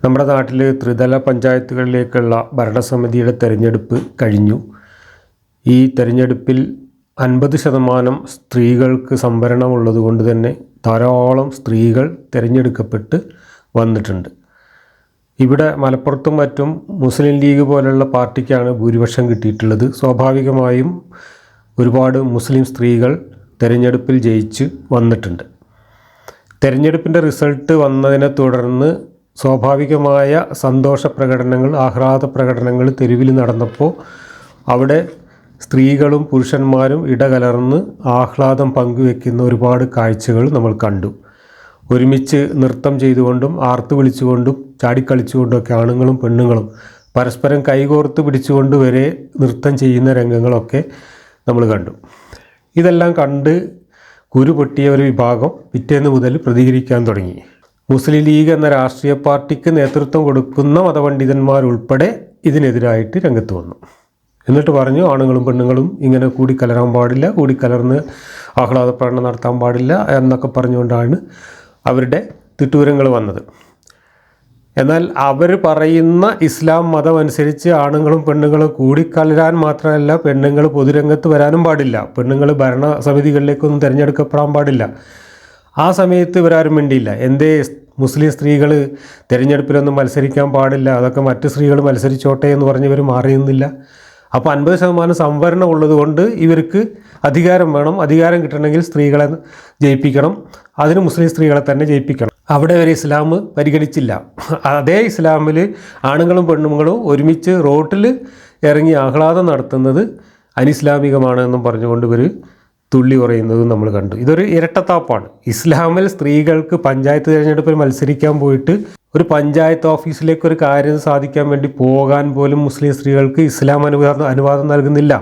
നമ്മുടെ നാട്ടിൽ ത്രിതല പഞ്ചായത്തുകളിലേക്കുള്ള ഭരണസമിതിയുടെ തെരഞ്ഞെടുപ്പ് കഴിഞ്ഞു. ഈ തെരഞ്ഞെടുപ്പിൽ 50% സ്ത്രീകൾക്ക് സംവരണമുള്ളത് കൊണ്ട് തന്നെ ധാരാളം സ്ത്രീകൾ തിരഞ്ഞെടുക്കപ്പെട്ട് വന്നിട്ടുണ്ട്. ഇവിടെ മലപ്പുറത്തും മറ്റും മുസ്ലിം ലീഗ് പോലുള്ള പാർട്ടിക്കാണ് ഭൂരിപക്ഷം കിട്ടിയിട്ടുള്ളത്. സ്വാഭാവികമായും ഒരുപാട് മുസ്ലിം സ്ത്രീകൾ തിരഞ്ഞെടുപ്പിൽ ജയിച്ച് വന്നിട്ടുണ്ട്. തിരഞ്ഞെടുപ്പിൻ്റെ റിസൾട്ട് വന്നതിനെ തുടർന്ന് സ്വാഭാവികമായ സന്തോഷ പ്രകടനങ്ങൾ, ആഹ്ലാദ പ്രകടനങ്ങൾ തെരുവിൽ നടന്നപ്പോൾ അവിടെ സ്ത്രീകളും പുരുഷന്മാരും ഇടകലർന്ന് ആഹ്ലാദം പങ്കുവെക്കുന്ന ഒരുപാട് കാഴ്ചകൾ നമ്മൾ കണ്ടു. ഒരുമിച്ച് നൃത്തം ചെയ്തുകൊണ്ടും ആർത്ത് വിളിച്ചുകൊണ്ടും ചാടിക്കളിച്ചുകൊണ്ടൊക്കെ ആണുങ്ങളും പെണ്ണുങ്ങളും പരസ്പരം കൈകോർത്ത് പിടിച്ചുകൊണ്ട് വരെ നൃത്തം ചെയ്യുന്ന രംഗങ്ങളൊക്കെ നമ്മൾ കണ്ടു. ഇതെല്ലാം കണ്ട് കുരു പൊട്ടിയ ഒരു വിഭാഗം പിറ്റേന്ന് മുതൽ പ്രതികരിക്കാൻ തുടങ്ങി. മുസ്ലിം ലീഗ് എന്ന രാഷ്ട്രീയ പാർട്ടിക്ക് നേതൃത്വം കൊടുക്കുന്ന മതപണ്ഡിതന്മാരുൾപ്പെടെ ഇതിനെതിരായിട്ട് രംഗത്ത് വന്നു. എന്നിട്ട് പറഞ്ഞു, ആണുങ്ങളും പെണ്ണുങ്ങളും ഇങ്ങനെ കൂടിക്കലരാൻ പാടില്ല, കൂടിക്കലർന്ന് ആഹ്ലാദ പ്രകടനം നടത്താൻ പാടില്ല എന്നൊക്കെ പറഞ്ഞുകൊണ്ടാണ് അവരുടെ തിട്ടൂരങ്ങൾ വന്നത്. എന്നാൽ അവർ പറയുന്ന ഇസ്ലാം മതം അനുസരിച്ച് ആണുങ്ങളും പെണ്ണുങ്ങളും കൂടിക്കലരാൻ മാത്രമല്ല, പെണ്ണുങ്ങൾ പൊതുരംഗത്ത് വരാനും പാടില്ല, പെണ്ണുങ്ങൾ ഭരണസമിതികളിലേക്കൊന്നും തിരഞ്ഞെടുക്കപ്പെടാൻ പാടില്ല. ആ സമയത്ത് ഇവരാരും മിണ്ടിയില്ല. എന്തേ മുസ്ലിം സ്ത്രീകൾ തിരഞ്ഞെടുപ്പിലൊന്നും മത്സരിക്കാൻ പാടില്ല, അതൊക്കെ മറ്റ് സ്ത്രീകൾ മത്സരിച്ചോട്ടെ എന്ന് പറഞ്ഞവർ മാറിയുന്നില്ല. അപ്പോൾ 50% സംവരണം ഉള്ളത് കൊണ്ട് ഇവർക്ക് അധികാരം വേണം. അധികാരം കിട്ടണമെങ്കിൽ സ്ത്രീകളെ ജയിപ്പിക്കണം, അതിന് മുസ്ലിം സ്ത്രീകളെ തന്നെ ജയിപ്പിക്കണം. അവിടെ ഒരു ഇസ്ലാം പരിഗണിച്ചില്ല. അതേ ഇസ്ലാമിൽ ആണുങ്ങളും പെണ്ണുങ്ങളും ഒരുമിച്ച് റോട്ടിൽ ഇറങ്ങി ആഹ്ലാദം നടത്തുന്നത് അനിസ്ലാമികമാണ് എന്നും പറഞ്ഞുകൊണ്ട് ഇവർ തുള്ളി കുറയുന്നതും നമ്മൾ കണ്ടു. ഇതൊരു ഇരട്ടത്താപ്പാണ്. ഇസ്ലാമിൽ സ്ത്രീകൾക്ക് പഞ്ചായത്ത് തിരഞ്ഞെടുപ്പിൽ മത്സരിക്കാൻ പോയിട്ട് ഒരു പഞ്ചായത്ത് ഓഫീസിലേക്ക് ഒരു കാര്യം സാധിക്കാൻ വേണ്ടി പോകാൻ പോലും മുസ്ലിം സ്ത്രീകൾക്ക് ഇസ്ലാം അനുവാദം നൽകുന്നില്ല.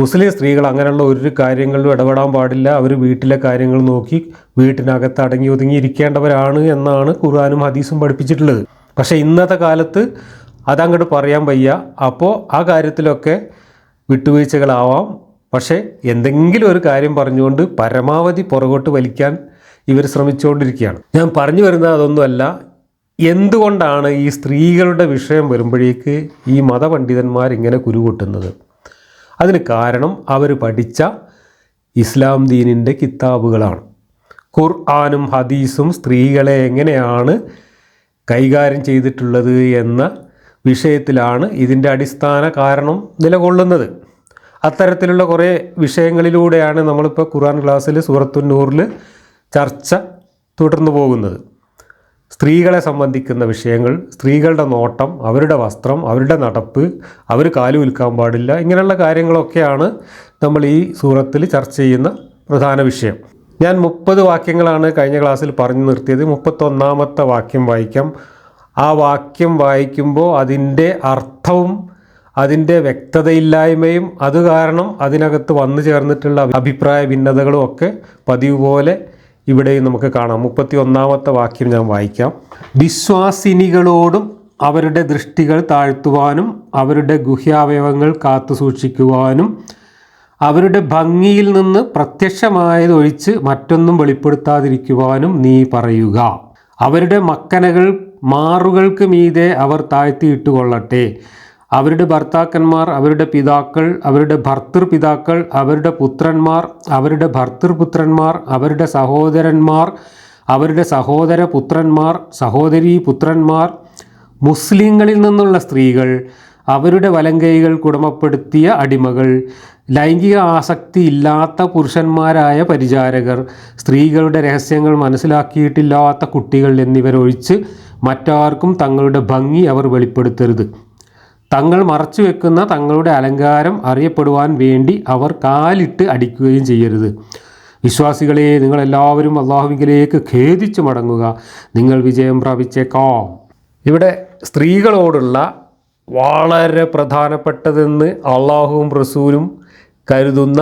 മുസ്ലിം സ്ത്രീകൾ അങ്ങനെയുള്ള ഒരു കാര്യങ്ങളിലും ഇടപെടാൻ പാടില്ല. അവർ വീട്ടിലെ കാര്യങ്ങൾ നോക്കി വീട്ടിനകത്ത് അടങ്ങി ഒതുങ്ങി ഇരിക്കേണ്ടവരാണ് എന്നാണ് ഖുർആനും ഹദീസും പഠിപ്പിച്ചിട്ടുള്ളത്. പക്ഷേ ഇന്നത്തെ കാലത്ത് അതങ്ങോട്ട് പറയാൻ വയ്യ. അപ്പോൾ ആ കാര്യത്തിലൊക്കെ വിട്ടുവീഴ്ചകളാവാം. പക്ഷേ എന്തെങ്കിലും ഒരു കാര്യം പറഞ്ഞുകൊണ്ട് പരമാവധി പുറകോട്ട് വലിക്കാൻ ഇവർ ശ്രമിച്ചുകൊണ്ടിരിക്കുകയാണ്. ഞാൻ പറഞ്ഞു വരുന്നത് അതൊന്നുമല്ല. എന്തുകൊണ്ടാണ് ഈ സ്ത്രീകളുടെ വിഷയം വരുമ്പോഴേക്ക് ഈ മതപണ്ഡിതന്മാർ ഇങ്ങനെ കുരുകൂട്ടുന്നത്? അതിന് കാരണം അവർ പഠിച്ച ഇസ്ലാം ദീനിൻ്റെ കിതാബുകളാണ്. ഖുർആനും ഹദീസും സ്ത്രീകളെ എങ്ങനെയാണ് കൈകാര്യം ചെയ്തിട്ടുള്ളത് എന്ന വിഷയത്തിലാണ് ഇതിൻ്റെ അടിസ്ഥാന കാരണം നിലകൊള്ളുന്നത്. അത്തരത്തിലുള്ള കുറേ വിഷയങ്ങളിലൂടെയാണ് നമ്മളിപ്പോൾ ഖുർആൻ ക്ലാസ്സിൽ സൂറത്തുൻ നൂറിൽ ചർച്ച തുടർന്നു പോകുന്നത്. സ്ത്രീകളെ സംബന്ധിക്കുന്ന വിഷയങ്ങൾ, സ്ത്രീകളുടെ നോട്ടം, അവരുടെ വസ്ത്രം, അവരുടെ നടപ്പ്, അവർ കാലു വിൽക്കാൻ പാടില്ല, ഇങ്ങനെയുള്ള കാര്യങ്ങളൊക്കെയാണ് നമ്മൾ ഈ സൂറത്തിൽ ചർച്ച ചെയ്യുന്ന പ്രധാന വിഷയം. ഞാൻ 30 വാക്യങ്ങളാണ് കഴിഞ്ഞ ക്ലാസ്സിൽ പറഞ്ഞു നിർത്തിയത്. 31ാമത്തെ വാക്യം വായിക്കാം. ആ വാക്യം വായിക്കുമ്പോൾ അതിൻ്റെ അർത്ഥവും അതിൻ്റെ വ്യക്തതയില്ലായ്മയും അത് കാരണം അതിനകത്ത് വന്നു ചേർന്നിട്ടുള്ള അഭിപ്രായ ഭിന്നതകളും ഒക്കെ പതിവ് പോലെ ഇവിടെയും നമുക്ക് കാണാം. 31ാമത്തെ വാക്യം ഞാൻ വായിക്കാം. വിശ്വാസിനികളോടും അവരുടെ ദൃഷ്ടികൾ താഴ്ത്തുവാനും അവരുടെ ഗുഹ്യാവയവങ്ങൾ കാത്തു സൂക്ഷിക്കുവാനും അവരുടെ ഭംഗിയിൽ നിന്ന് പ്രത്യക്ഷമായതൊഴിച്ച് മറ്റൊന്നും വെളിപ്പെടുത്താതിരിക്കുവാനും നീ പറയുക. അവരുടെ മക്കനകൾ മാറുകൾക്ക് മീതെ അവർ താഴ്ത്തിയിട്ടുകൊള്ളട്ടെ. അവരുടെ ഭർത്താക്കന്മാർ, അവരുടെ പിതാക്കൾ, അവരുടെ ഭർത്തൃപിതാക്കൾ, അവരുടെ പുത്രന്മാർ, അവരുടെ ഭർത്തൃപുത്രന്മാർ, അവരുടെ സഹോദരന്മാർ, അവരുടെ സഹോദര പുത്രന്മാർ, സഹോദരീ പുത്രന്മാർ, മുസ്ലിങ്ങളിൽ നിന്നുള്ള സ്ത്രീകൾ, അവരുടെ വലങ്കൈകൾ കുടമപ്പെടുത്തിയ അടിമകൾ, ലൈംഗിക ആസക്തി ഇല്ലാത്ത പുരുഷന്മാരായ പരിചാരകർ, സ്ത്രീകളുടെ രഹസ്യങ്ങൾ മനസ്സിലാക്കിയിട്ടില്ലാത്ത കുട്ടികൾ എന്നിവരൊഴിച്ച് മറ്റാർക്കും തങ്ങളുടെ ഭംഗി അവർ വെളിപ്പെടുത്തരുത്. തങ്ങൾ മറച്ചു വെക്കുന്ന തങ്ങളുടെ അലങ്കാരം അറിയപ്പെടുവാൻ വേണ്ടി അവർ കാലിട്ട് അടിക്കുകയും ചെയ്യരുത്. വിശ്വാസികളെ, നിങ്ങളെല്ലാവരും അള്ളാഹുവിലേക്ക് ഖേദിച്ചു മടങ്ങുക, നിങ്ങൾ വിജയം പ്രാപിച്ചേക്കാം. ഇവിടെ സ്ത്രീകളോടുള്ള വളരെ പ്രധാനപ്പെട്ടതെന്ന് അള്ളാഹുവും റസൂലും കരുതുന്ന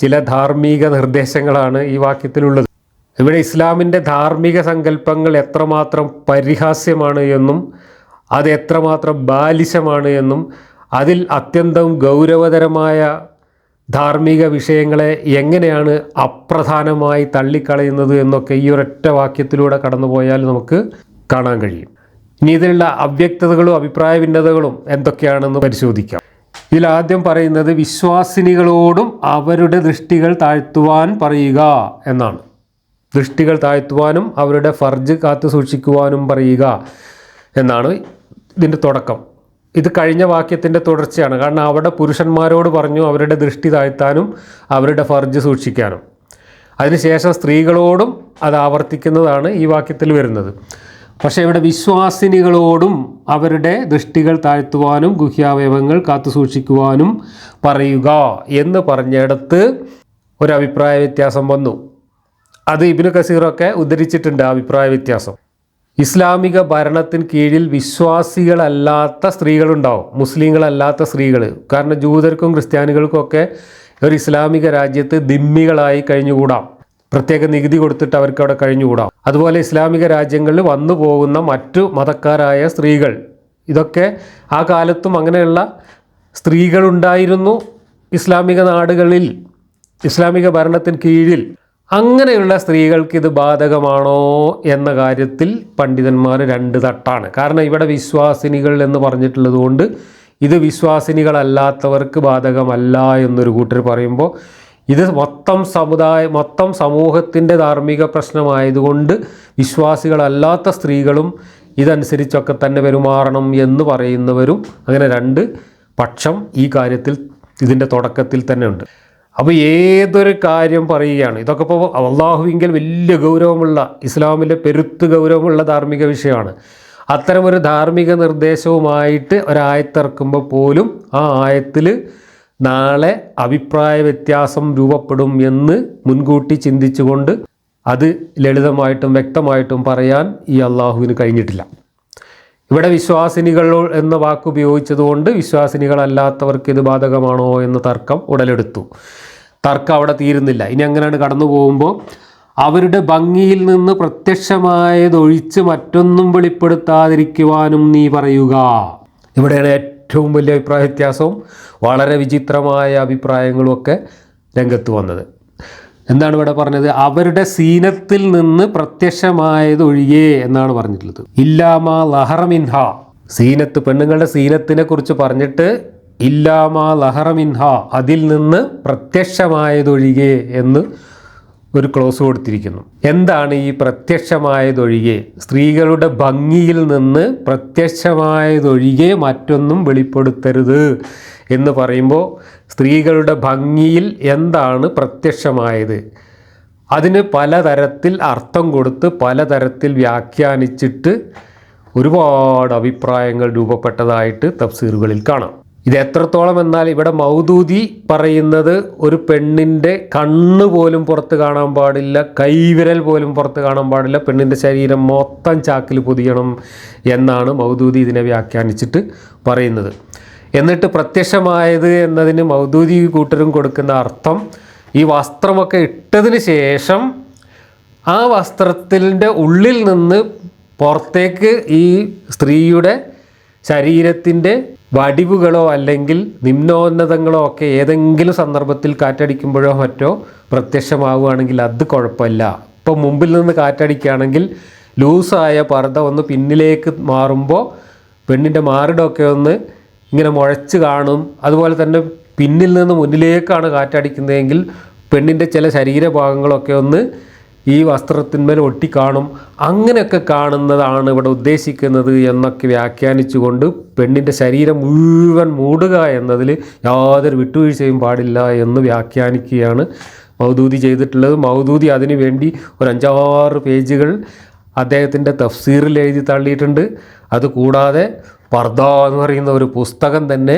ചില ധാർമ്മിക നിർദ്ദേശങ്ങളാണ് ഈ വാക്യത്തിലുള്ളത്. ഇവിടെ ഇസ്ലാമിൻ്റെ ധാർമ്മിക സങ്കല്പങ്ങൾ എത്രമാത്രം പരിഹാസ്യമാണ് എന്നും അത് എത്രമാത്രം ബാലിശമാണ് എന്നും അതിൽ അത്യന്തം ഗൗരവതരമായ ധാർമ്മിക വിഷയങ്ങളെ എങ്ങനെയാണ് അപ്രധാനമായി തള്ളിക്കളയുന്നത് എന്നൊക്കെ ഈ ഒരൊറ്റ വാക്യത്തിലൂടെ കടന്നുപോയാൽ നമുക്ക് കാണാൻ കഴിയും. ഇനി ഇതിലുള്ള അവ്യക്തതകളും അഭിപ്രായ ഭിന്നതകളും എന്തൊക്കെയാണെന്ന് പരിശോധിക്കാം. ഇതിലാദ്യം പറയുന്നത് വിശ്വാസിനികളോടും അവരുടെ ദൃഷ്ടികൾ താഴ്ത്തുവാൻ പറയുക എന്നാണ്. ദൃഷ്ടികൾ താഴ്ത്തുവാനും അവരുടെ ഫർജ് കാത്തു സൂക്ഷിക്കുവാനും പറയുക എന്നാണ് ഇതിൻ്റെ തുടക്കം. ഇത് കഴിഞ്ഞ വാക്യത്തിൻ്റെ തുടർച്ചയാണ്. കാരണം അവിടെ പുരുഷന്മാരോട് പറഞ്ഞു അവരുടെ ദൃഷ്ടി താഴ്ത്താനും അവരുടെ ഫർജ് സൂക്ഷിക്കാനും. അതിനുശേഷം സ്ത്രീകളോടും അത് ആവർത്തിക്കുന്നതാണ് ഈ വാക്യത്തിൽ വരുന്നത്. പക്ഷേ ഇവിടെ വിശ്വാസിനികളോടും അവരുടെ ദൃഷ്ടികൾ താഴ്ത്തുവാനും ഗുഹ്യാവയവങ്ങൾ കാത്തു സൂക്ഷിക്കുവാനും പറയുക എന്ന് പറഞ്ഞിടത്ത് ഒരഭിപ്രായ വ്യത്യാസം വന്നു. അത് ഇബ്നു കസീറൊക്കെ ഉദ്ധരിച്ചിട്ടുണ്ട്. അഭിപ്രായ വ്യത്യാസം ഇസ്ലാമിക ഭരണത്തിന് കീഴിൽ വിശ്വാസികളല്ലാത്ത സ്ത്രീകളുണ്ടാവും, മുസ്ലിങ്ങളല്ലാത്ത സ്ത്രീകൾ. കാരണം ജൂതർക്കും ക്രിസ്ത്യാനികൾക്കും ഒക്കെ ഒരു ഇസ്ലാമിക രാജ്യത്ത് ദിമ്മികളായി കഴിഞ്ഞുകൂടാം, പ്രത്യേക നികുതി കൊടുത്തിട്ട് അവർക്ക് അവിടെ കഴിഞ്ഞുകൂടാം. അതുപോലെ ഇസ്ലാമിക രാജ്യങ്ങളിൽ വന്നു പോകുന്ന മറ്റു മതക്കാരായ സ്ത്രീകൾ, ഇതൊക്കെ ആ കാലത്തും അങ്ങനെയുള്ള സ്ത്രീകളുണ്ടായിരുന്നു ഇസ്ലാമിക നാടുകളിൽ, ഇസ്ലാമിക ഭരണത്തിന് കീഴിൽ. അങ്ങനെയുള്ള സ്ത്രീകൾക്ക് ഇത് ബാധകമാണോ എന്ന കാര്യത്തിൽ പണ്ഡിതന്മാർ രണ്ട് തട്ടാണ്. കാരണം ഇവിടെ വിശ്വാസിനികൾ എന്ന് പറഞ്ഞിട്ടുള്ളത് കൊണ്ട് ഇത് വിശ്വാസിനികളല്ലാത്തവർക്ക് ബാധകമല്ല എന്നൊരു കൂട്ടർ പറയുമ്പോൾ, ഇത് മൊത്തം സമൂഹത്തിൻ്റെ ധാർമ്മിക പ്രശ്നമായതുകൊണ്ട് വിശ്വാസികളല്ലാത്ത സ്ത്രീകളും ഇതനുസരിച്ചൊക്കെ തന്നെ പെരുമാറണം എന്ന് പറയുന്നവരും, അങ്ങനെ രണ്ട് പക്ഷം ഈ കാര്യത്തിൽ ഇതിൻ്റെ തുടക്കത്തിൽ തന്നെ ഉണ്ട്. അപ്പോൾ ഏതൊരു കാര്യം പറയുകയാണ്, ഇതൊക്കെ ഇപ്പോൾ അള്ളാഹുവിങ്കിൽ വലിയ ഗൗരവമുള്ള, ഇസ്ലാമിലെ പെരുത്ത് ഗൗരവമുള്ള ധാർമ്മിക വിഷയമാണ്. അത്തരമൊരു ധാർമ്മിക നിർദ്ദേശവുമായിട്ട് ഒരായത്തിറക്കുമ്പോൾ പോലും ആ ആയത്തിൽ നാളെ അഭിപ്രായ വ്യത്യാസം രൂപപ്പെടും എന്ന് മുൻകൂട്ടി ചിന്തിച്ചുകൊണ്ട് അത് ലളിതമായിട്ടും വ്യക്തമായിട്ടും പറയാൻ ഈ അള്ളാഹുവിന് കഴിഞ്ഞിട്ടില്ല. ഇവിടെ വിശ്വാസിനികൾ എന്ന വാക്ക് ഉപയോഗിച്ചതുകൊണ്ട് വിശ്വാസിനികളല്ലാത്തവർക്ക് ഇത് ബാധകമാണോ എന്ന തർക്കം ഉടലെടുത്തു. തർക്കം അവിടെ തീരുന്നില്ല. ഇനി അങ്ങനെയാണ് കടന്നു പോകുമ്പോൾ, അവരുടെ ഭംഗിയിൽ നിന്ന് പ്രത്യക്ഷമായതൊഴിച്ച് മറ്റൊന്നും വെളിപ്പെടുത്താതിരിക്കുവാനും നീ പറയുക. ഇവിടെയാണ് ഏറ്റവും വലിയ അഭിപ്രായ വ്യത്യാസവും വളരെ വിചിത്രമായ അഭിപ്രായങ്ങളും ഒക്കെ രംഗത്ത് വന്നത്. എന്താണ് ഇവിടെ പറഞ്ഞത്? അവരുടെ സീനത്തിൽ നിന്ന് പ്രത്യക്ഷമായതൊഴികെ എന്നാണ് പറഞ്ഞിട്ടുള്ളത്. ഇല്ലാമാ ലഹറമിൻഹ, സീനത്ത്, പെണ്ണുങ്ങളുടെ സീനത്തിനെ കുറിച്ച് പറഞ്ഞിട്ട് ഇല്ലാമാ ലഹറമിൻഹ, അതിൽ നിന്ന് പ്രത്യക്ഷമായതൊഴികെ എന്ന് ഒരു ക്ലോസ് കൊടുത്തിരിക്കുന്നു. എന്താണ് ഈ പ്രത്യക്ഷമായതൊഴികെ? സ്ത്രീകളുടെ ഭംഗിയിൽ നിന്ന് പ്രത്യക്ഷമായതൊഴികെ മറ്റൊന്നും വെളിപ്പെടുത്തരുത് എന്ന് പറയുമ്പോൾ, സ്ത്രീകളുടെ ഭംഗിയിൽ എന്താണ് പ്രത്യക്ഷമായത്? അതിന് പലതരത്തിൽ അർത്ഥം കൊടുത്ത് പലതരത്തിൽ വ്യാഖ്യാനിച്ചിട്ട് ഒരുപാട് അഭിപ്രായങ്ങൾ രൂപപ്പെട്ടതായിട്ട് തഫ്സീറുകളിൽ കാണാം. ഇത് എത്രത്തോളം എന്നാൽ ഇവിടെ മൗദൂദി പറയുന്നത് ഒരു പെണ്ണിൻ്റെ കണ്ണ് പോലും പുറത്ത് കാണാൻ പാടില്ല, കൈവിരൽ പോലും പുറത്ത് കാണാൻ പാടില്ല, പെണ്ണിൻ്റെ ശരീരം മൊത്തം ചാക്കിൽ പൊതിയണം എന്നാണ് മൗദൂദി ഇതിനെ വ്യാഖ്യാനിച്ചിട്ട് പറയുന്നത്. എന്നിട്ട് പ്രത്യക്ഷമായത് എന്നതിന് മൗദൂദി കൂട്ടരും കൊടുക്കുന്ന അർത്ഥം, ഈ വസ്ത്രമൊക്കെ ഇട്ടതിന് ശേഷം ആ വസ്ത്രത്തിൻ്റെ ഉള്ളിൽ നിന്ന് പുറത്തേക്ക് ഈ സ്ത്രീയുടെ ശരീരത്തിൻ്റെ വടിവുകളോ അല്ലെങ്കിൽ നിമ്നോന്നതങ്ങളോ ഒക്കെ ഏതെങ്കിലും സന്ദർഭത്തിൽ കാറ്റടിക്കുമ്പോഴോ മറ്റോ പ്രത്യക്ഷമാവുകയാണെങ്കിൽ അത് കുഴപ്പമില്ല. ഇപ്പോൾ മുമ്പിൽ നിന്ന് കാറ്റടിക്കുകയാണെങ്കിൽ ലൂസായ പർദ്ദ ഒന്ന് പിന്നിലേക്ക് മാറുമ്പോൾ പെണ്ണിൻ്റെ മാറിടമൊക്കെ ഒന്ന് ഇങ്ങനെ മുഴച്ച് കാണും. അതുപോലെ തന്നെ പിന്നിൽ നിന്ന് മുന്നിലേക്കാണ് കാറ്റടിക്കുന്നതെങ്കിൽ പെണ്ണിൻ്റെ ചില ശരീരഭാഗങ്ങളൊക്കെ ഒന്ന് ഈ വസ്ത്രത്തിന്മേൽ ഒട്ടിക്കാണും. അങ്ങനെയൊക്കെ കാണുന്നതാണ് ഇവിടെ ഉദ്ദേശിക്കുന്നത് എന്നൊക്കെ വ്യാഖ്യാനിച്ചുകൊണ്ട് പെണ്ണിൻ്റെ ശരീരം മുഴുവൻ മൂടുക എന്നതിൽ യാതൊരു വിട്ടുവീഴ്ചയും പാടില്ല എന്ന് വ്യാഖ്യാനിക്കുകയാണ് മൗദൂദി ചെയ്തിട്ടുള്ളത്. മൗദൂദി അതിനു വേണ്ടി ഒരു 5-6 പേജുകൾ അദ്ദേഹത്തിൻ്റെ തഫ്സീറിൽ എഴുതി തള്ളിയിട്ടുണ്ട്. അതുകൂടാതെ പർദ എന്ന് പറയുന്ന ഒരു പുസ്തകം തന്നെ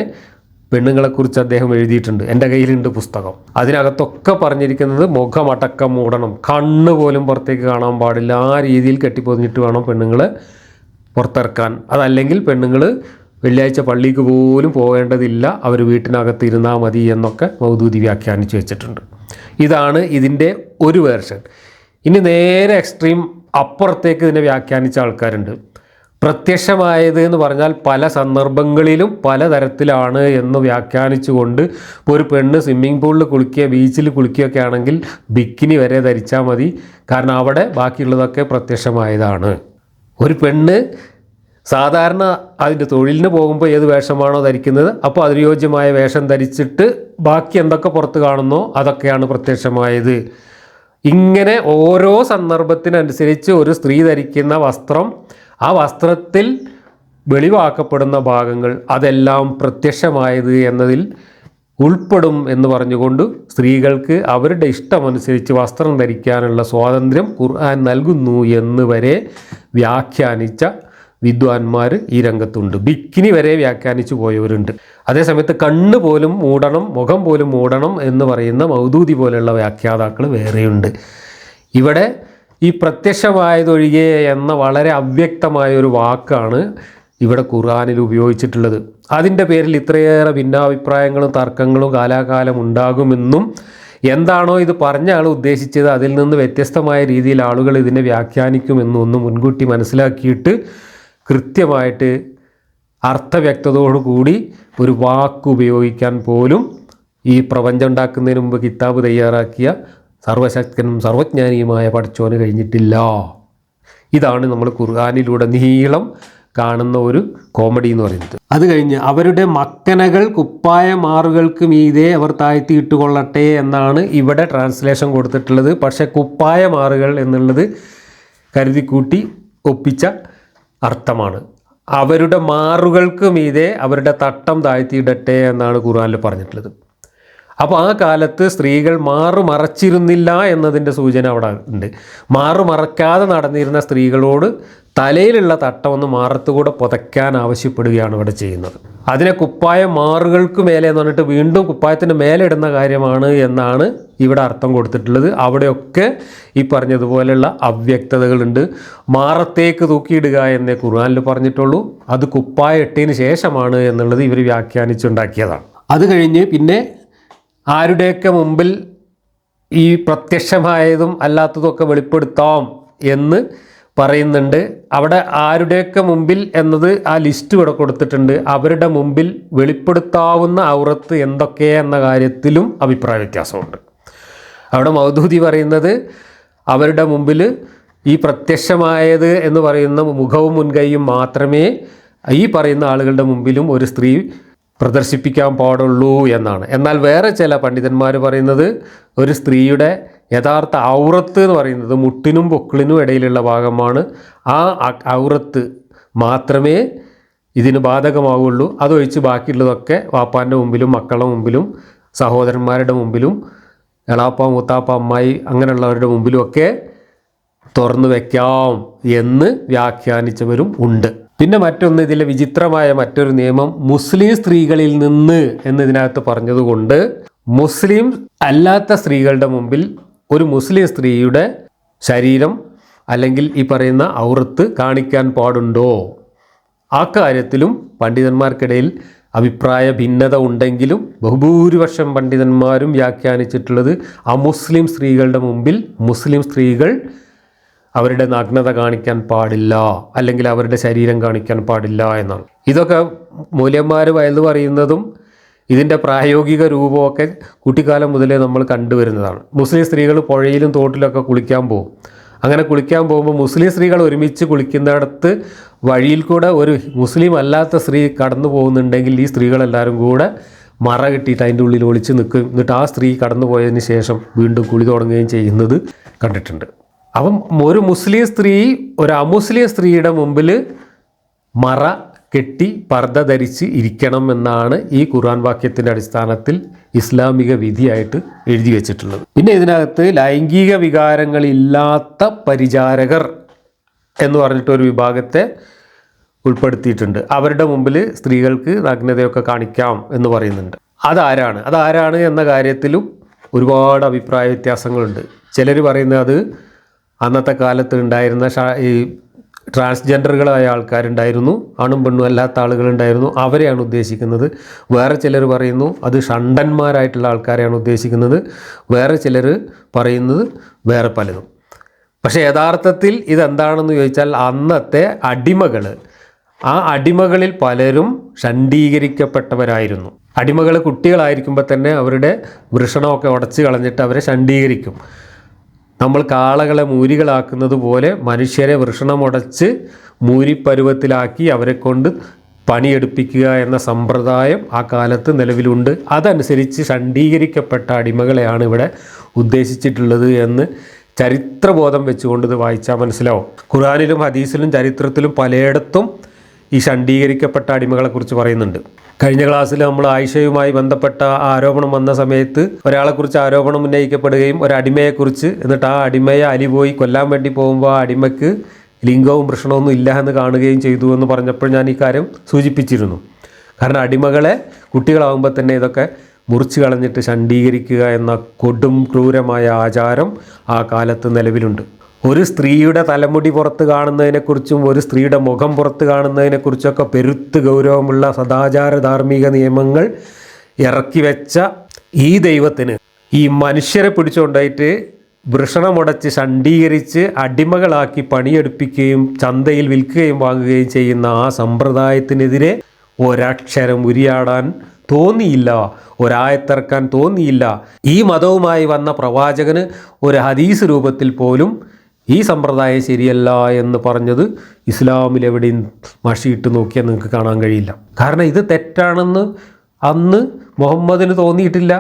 പെണ്ണുങ്ങളെക്കുറിച്ച് അദ്ദേഹം എഴുതിയിട്ടുണ്ട്. എൻ്റെ കയ്യിലുണ്ട് പുസ്തകം. അതിനകത്തൊക്കെ പറഞ്ഞിരിക്കുന്നത് മുഖമടക്കം മൂടണം, കണ്ണ് പോലും പുറത്തേക്ക് കാണാൻ പാടില്ല, ആ രീതിയിൽ കെട്ടിപ്പൊതിഞ്ഞിട്ട് വേണം പെണ്ണുങ്ങളെ പുറത്തിറക്കാൻ. അതല്ലെങ്കിൽ പെണ്ണുങ്ങൾ വെള്ളിയാഴ്ച പള്ളിക്ക് പോലും പോകേണ്ടതില്ല, അവർ വീട്ടിനകത്ത് ഇരുന്നാൽ മതി എന്നൊക്കെ മൗദൂദി വ്യാഖ്യാനിച്ച് വെച്ചിട്ടുണ്ട്. ഇതാണ് ഇതിൻ്റെ ഒരു വേർഷൻ. ഇനി നേരെ എക്സ്ട്രീം അപ്പുറത്തേക്ക് ഇതിനെ വ്യാഖ്യാനിച്ച ആൾക്കാരുണ്ട്. പ്രത്യക്ഷമായത് എന്ന് പറഞ്ഞാൽ പല സന്ദർഭങ്ങളിലും പലതരത്തിലാണ് എന്ന് വ്യാഖ്യാനിച്ചുകൊണ്ട്, ഇപ്പോൾ ഒരു പെണ്ണ് സ്വിമ്മിംഗ് പൂളിൽ കുളിക്കുക, ബീച്ചിൽ കുളിക്കുകയൊക്കെ ആണെങ്കിൽ ബിക്കിനി വരെ ധരിച്ചാൽ മതി, കാരണം അവിടെ ബാക്കിയുള്ളതൊക്കെ പ്രത്യക്ഷമായതാണ്. ഒരു പെണ്ണ് സാധാരണ അതിൻ്റെ തൊഴിലിന് പോകുമ്പോൾ ഏത് വേഷമാണോ ധരിക്കുന്നത് അപ്പോൾ അതിനുയോജ്യമായ വേഷം ധരിച്ചിട്ട് ബാക്കി എന്തൊക്കെ പുറത്ത് കാണുന്നോ അതൊക്കെയാണ് പ്രത്യക്ഷമായത്. ഇങ്ങനെ ഓരോ സന്ദർഭത്തിനനുസരിച്ച് ഒരു സ്ത്രീ ധരിക്കുന്ന വസ്ത്രം, ആ വസ്ത്രത്തിൽ വെളിവാക്കപ്പെടുന്ന ഭാഗങ്ങൾ അതെല്ലാം പ്രത്യക്ഷമായത് എന്നതിൽ ഉൾപ്പെടും എന്ന് പറഞ്ഞുകൊണ്ട് സ്ത്രീകൾക്ക് അവരുടെ ഇഷ്ടമനുസരിച്ച് വസ്ത്രം ധരിക്കാനുള്ള സ്വാതന്ത്ര്യം ഖുർആൻ നൽകുന്നു എന്ന് വരെ വ്യാഖ്യാനിച്ച വിദ്വാൻമാർ ഈ രംഗത്തുണ്ട്. ബിക്കിനി വരെ വ്യാഖ്യാനിച്ചു പോയവരുണ്ട്. അതേസമയത്ത് കണ്ണ് പോലും മൂടണം, മുഖം പോലും മൂടണം എന്ന് പറയുന്ന മൗദൂദി പോലെയുള്ള വ്യാഖ്യാതാക്കൾ വേറെയുണ്ട്. ഇവിടെ ഈ പ്രത്യക്ഷമായതൊഴികെ എന്ന വളരെ അവ്യക്തമായൊരു വാക്കാണ് ഇവിടെ ഖുർആനിൽ ഉപയോഗിച്ചിട്ടുള്ളത്. അതിൻ്റെ പേരിൽ ഇത്രയേറെ ഭിന്നാഭിപ്രായങ്ങളും തർക്കങ്ങളും കാലാകാലം ഉണ്ടാകുമെന്നും എന്താണോ ഇത് പറഞ്ഞ ആൾ ഉദ്ദേശിച്ചത് അതിൽ നിന്ന് വ്യത്യസ്തമായ രീതിയിൽ ആളുകൾ ഇതിനെ വ്യാഖ്യാനിക്കുമെന്നും ഒന്ന് മുൻകൂട്ടി മനസ്സിലാക്കിയിട്ട് കൃത്യമായിട്ട് അർത്ഥവ്യക്തതയോടുകൂടി ഒരു വാക്ക് ഉപയോഗിക്കാൻ പോലും ഈ പ്രപഞ്ചം ഉണ്ടാക്കുന്നതിന് മുമ്പ് കിതാബ് തയ്യാറാക്കിയ സർവശക്തനും സർവജ്ഞാനിയുമായ പടച്ചോന് കഴിഞ്ഞിട്ടില്ല. ഇതാണ് നമ്മൾ ഖുർആനിലൂടെ നീളം കാണുന്ന ഒരു കോമഡി എന്ന് പറയുന്നത്. അത് കഴിഞ്ഞ് അവരുടെ മക്കനകൾ കുപ്പായ മാറുകൾക്ക് മീതെ അവർ താഴ്ത്തിയിട്ട് കൊള്ളട്ടെ എന്നാണ് ഇവിടെ ട്രാൻസ്ലേഷൻ കൊടുത്തിട്ടുള്ളത്. പക്ഷേ കുപ്പായ മാറുകൾ എന്നുള്ളത് കരുതിക്കൂട്ടി ഒപ്പിച്ച അർത്ഥമാണ്. അവരുടെ മാറുകൾക്ക് മീതെ അവരുടെ തട്ടം താഴ്ത്തിയിടട്ടെ എന്നാണ് ഖുർആനിൽ പറഞ്ഞിട്ടുള്ളത്. അപ്പോൾ ആ കാലത്ത് സ്ത്രീകൾ മറച്ചിരുന്നില്ല എന്നതിൻ്റെ സൂചന അവിടെ ഉണ്ട്. മറക്കാതെ നടന്നിരുന്ന സ്ത്രീകളോട് തലയിലുള്ള തട്ടമൊന്ന് മാറത്തുകൂടെ പുതയ്ക്കാൻ ആവശ്യപ്പെടുകയാണ് ഇവിടെ ചെയ്യുന്നത്. അതിനെ കുപ്പായ മാറുകൾക്ക് മേലെ എന്ന് പറഞ്ഞിട്ട് വീണ്ടും കുപ്പായത്തിൻ്റെ മേലെ ഇടുന്ന കാര്യമാണ് എന്നാണ് ഇവിടെ അർത്ഥം കൊടുത്തിട്ടുള്ളത്. അവിടെയൊക്കെ ഈ പറഞ്ഞതുപോലെയുള്ള അവ്യക്തതകളുണ്ട്. മാറത്തേക്ക് തൂക്കിയിടുക എന്നേ ഖുർആനിൽ പറഞ്ഞിട്ടുള്ളൂ. അത് കുപ്പായ ഇട്ടതിന് ശേഷമാണ് എന്നുള്ളത് ഇവർ വ്യാഖ്യാനിച്ചുണ്ടാക്കിയതാണ്. അത് കഴിഞ്ഞ് പിന്നെ ആരുടെയൊക്കെ മുമ്പിൽ ഈ പ്രത്യക്ഷമായതും അല്ലാത്തതുമൊക്കെ വെളിപ്പെടുത്താം എന്ന് പറയുന്നുണ്ട്. അവിടെ ആരുടെയൊക്കെ മുമ്പിൽ എന്നത് ആ ലിസ്റ്റ് ഇവിടെ കൊടുത്തിട്ടുണ്ട്. അവരുടെ മുമ്പിൽ വെളിപ്പെടുത്താവുന്ന ഔറത്ത് എന്തൊക്കെ എന്ന കാര്യത്തിലും അഭിപ്രായ വ്യത്യാസമുണ്ട്. അവിടെ മൗദൂദി പറയുന്നത് അവരുടെ മുമ്പിൽ ഈ പ്രത്യക്ഷമായത് എന്ന് പറയുന്ന മുഖവും മുൻകൈയും മാത്രമേ ഈ പറയുന്ന ആളുകളുടെ മുമ്പിലും ഒരു സ്ത്രീ പ്രദർശിപ്പിക്കാൻ പാടുള്ളൂ എന്നാണ്. എന്നാൽ വേറെ ചില പണ്ഡിതന്മാർ പറയുന്നത് ഒരു സ്ത്രീയുടെ യഥാർത്ഥ ഔറത്ത് എന്ന് പറയുന്നത് മുട്ടിനും പൊക്കിളിനും ഇടയിലുള്ള ഭാഗമാണ്. ആ ഔറത്ത് മാത്രമേ ഇതിന് ബാധകമാവുള്ളൂ. അതൊഴിച്ച് ബാക്കിയുള്ളതൊക്കെ വാപ്പാൻ്റെ മുമ്പിലും മക്കളുടെ മുമ്പിലും സഹോദരന്മാരുടെ മുമ്പിലും എളാപ്പ മൂത്താപ്പ അമ്മായി അങ്ങനെയുള്ളവരുടെ മുമ്പിലുമൊക്കെ തുറന്നു വയ്ക്കാം എന്ന് വ്യാഖ്യാനിച്ചവരും ഉണ്ട്. പിന്നെ മറ്റൊന്ന്, ഇതിലെ വിചിത്രമായ മറ്റൊരു നിയമം മുസ്ലിം സ്ത്രീകളിൽ നിന്ന് എന്നതിനകത്ത് പറഞ്ഞതുകൊണ്ട് മുസ്ലിം അല്ലാത്ത സ്ത്രീകളുടെ മുമ്പിൽ ഒരു മുസ്ലിം സ്ത്രീയുടെ ശരീരം അല്ലെങ്കിൽ ഈ പറയുന്ന ഔറത്ത് കാണിക്കാൻ പാടുണ്ടോ? ആ കാര്യത്തിലും പണ്ഡിതന്മാർക്കിടയിൽ അഭിപ്രായ ഭിന്നത ഉണ്ടെങ്കിലും ബഹുഭൂരിപക്ഷം പണ്ഡിതന്മാരും വ്യാഖ്യാനിച്ചിട്ടുള്ളത് അമുസ്ലിം സ്ത്രീകളുടെ മുമ്പിൽ മുസ്ലിം സ്ത്രീകൾ അവരുടെ നഗ്നത കാണിക്കാൻ പാടില്ല അല്ലെങ്കിൽ അവരുടെ ശരീരം കാണിക്കാൻ പാടില്ല എന്നാണ്. ഇതൊക്കെ മൂല്യന്മാർ വയലു പറയുന്നതും ഇതിൻ്റെ പ്രായോഗിക രൂപമൊക്കെ കുട്ടിക്കാലം മുതലേ നമ്മൾ കണ്ടുവരുന്നതാണ്. മുസ്ലിം സ്ത്രീകൾ പുഴയിലും തോട്ടിലൊക്കെ കുളിക്കാൻ പോകും. അങ്ങനെ കുളിക്കാൻ പോകുമ്പോൾ മുസ്ലിം സ്ത്രീകൾ ഒരുമിച്ച് കുളിക്കുന്നിടത്ത് വഴിയിൽ കൂടെ ഒരു മുസ്ലിം അല്ലാത്ത സ്ത്രീ കടന്നു പോകുന്നുണ്ടെങ്കിൽ ഈ സ്ത്രീകളെല്ലാവരും കൂടെ മറ കെട്ടിയിട്ട് അതിൻ്റെ ഉള്ളിൽ ഒളിച്ച് നിൽക്കും. എന്നിട്ട് ആ സ്ത്രീ കടന്നു പോയതിന് ശേഷം വീണ്ടും കുളി തുടങ്ങുകയും ചെയ്യുന്നത് കണ്ടിട്ടുണ്ട്. അപ്പം ഒരു മുസ്ലിം സ്ത്രീ ഒരു അമുസ്ലിം സ്ത്രീയുടെ മുമ്പിൽ മറ കെട്ടി പർദ്ദ ധരിച്ച് ഇരിക്കണം എന്നാണ് ഈ ഖുർആൻ വാക്യത്തിൻ്റെ അടിസ്ഥാനത്തിൽ ഇസ്ലാമിക വിധിയായിട്ട് എഴുതി വച്ചിട്ടുള്ളത്. പിന്നെ ഇതിനകത്ത് ലൈംഗിക വികാരങ്ങളില്ലാത്ത പരിചാരകർ എന്ന് പറഞ്ഞിട്ടൊരു വിഭാഗത്തെ ഉൾപ്പെടുത്തിയിട്ടുണ്ട്. അവരുടെ മുമ്പിൽ സ്ത്രീകൾക്ക് നഗ്നതയൊക്കെ കാണിക്കാം എന്ന് പറയുന്നുണ്ട്. അതാരാണ് എന്ന കാര്യത്തിലും ഒരുപാട് അഭിപ്രായ വ്യത്യാസങ്ങളുണ്ട്. ചിലർ പറയുന്നത് അത് അന്നത്തെ കാലത്ത് ഉണ്ടായിരുന്ന ഈ ട്രാൻസ്ജെൻഡറുകളായ ആൾക്കാരുണ്ടായിരുന്നു, ആണും പെണ്ണും അല്ലാത്ത ആളുകളുണ്ടായിരുന്നു, അവരെയാണ് ഉദ്ദേശിക്കുന്നത്. വേറെ ചിലർ പറയുന്നു അത് ഷണ്ടന്മാരായിട്ടുള്ള ആൾക്കാരെയാണ് ഉദ്ദേശിക്കുന്നത്. വേറെ ചിലർ പറയുന്നത് വേറെ പലതും. പക്ഷേ യഥാർത്ഥത്തിൽ ഇതെന്താണെന്ന് ചോദിച്ചാൽ അന്നത്തെ അടിമകൾ, ആ അടിമകളിൽ പലരും ഷണ്ഡീകരിക്കപ്പെട്ടവരായിരുന്നു. അടിമകൾ കുട്ടികളായിരിക്കുമ്പോൾ തന്നെ അവരുടെ വൃഷണമൊക്കെ ഉടച്ച് കളഞ്ഞിട്ട് അവരെ ഷണ്ഡീകരിക്കും. നമ്മൾ കാളകളെ മൂരികളാക്കുന്നത് പോലെ മനുഷ്യരെ വൃഷണമുടച്ച് മൂരിപ്പരുവത്തിലാക്കി അവരെ കൊണ്ട് പണിയെടുപ്പിക്കുക എന്ന സമ്പ്രദായം ആ കാലത്ത് നിലവിലുണ്ട്. അതനുസരിച്ച് ഷണ്ഡീകരിക്കപ്പെട്ട അടിമകളെയാണ് ഇവിടെ ഉദ്ദേശിച്ചിട്ടുള്ളത് എന്ന് ചരിത്രബോധം വെച്ചുകൊണ്ട് ഇത് വായിച്ചാൽ മനസ്സിലാവും. ഖുർആനിലും ഹദീസിലും ചരിത്രത്തിലും പലയിടത്തും ഈ ഷണ്ഡീകരിക്കപ്പെട്ട അടിമകളെക്കുറിച്ച് പറയുന്നുണ്ട്. കഴിഞ്ഞ ക്ലാസ്സിൽ നമ്മൾ ആയിഷയുമായി ബന്ധപ്പെട്ട ആരോപണം വന്ന സമയത്ത് ഒരാളെക്കുറിച്ച് ആരോപണം ഉന്നയിക്കപ്പെടുകയും ഒരടിമയെക്കുറിച്ച്, എന്നിട്ട് ആ അടിമയെ അലി പോയി കൊല്ലാൻ വേണ്ടി പോകുമ്പോൾ ആ അടിമയ്ക്ക് ലിംഗവും വൃഷണമൊന്നും ഇല്ല എന്ന് കാണുകയും ചെയ്തു എന്ന് പറഞ്ഞപ്പോൾ ഞാൻ ഈ കാര്യം സൂചിപ്പിച്ചിരുന്നു. കാരണം അടിമകളെ കുട്ടികളാകുമ്പോൾ തന്നെ ഇതൊക്കെ മുറിച്ച് കളഞ്ഞിട്ട് ഷണ്ഡീകരിക്കുക എന്ന കൊടും ക്രൂരമായ ആചാരം ആ കാലത്ത് നിലവിലുണ്ട്. ഒരു സ്ത്രീയുടെ തലമുടി പുറത്ത് കാണുന്നതിനെക്കുറിച്ചും ഒരു സ്ത്രീയുടെ മുഖം പുറത്ത് കാണുന്നതിനെക്കുറിച്ചൊക്കെ പെരുത്ത് ഗൗരവമുള്ള സദാചാര ധാർമ്മിക നിയമങ്ങൾ ഇറക്കി വെച്ച ഈ ദൈവത്തിന് ഈ മനുഷ്യരെ പിടിച്ചുകൊണ്ടായിട്ട് വൃഷണമുടച്ച് ഷണ്ഡീകരിച്ച് അടിമകളാക്കി പണിയെടുപ്പിക്കുകയും ചന്തയിൽ വിൽക്കുകയും വാങ്ങുകയും ചെയ്യുന്ന ആ സമ്പ്രദായത്തിനെതിരെ ഒരക്ഷരം ഉരിയാടാൻ തോന്നിയില്ല, ഒരായത്തിറക്കാൻ തോന്നിയില്ല. ഈ മതവുമായി വന്ന പ്രവാചകന് ഒരു ഹദീസ് രൂപത്തിൽ പോലും ഈ സമ്പ്രദായം ശരിയല്ല എന്ന് പറഞ്ഞത് ഇസ്ലാമിലെവിടെയും മഷിയിട്ട് നോക്കിയാൽ നിങ്ങൾക്ക് കാണാൻ കഴിയില്ല. കാരണം ഇത് തെറ്റാണെന്ന് അന്ന് മുഹമ്മദിന് തോന്നിയിട്ടില്ല.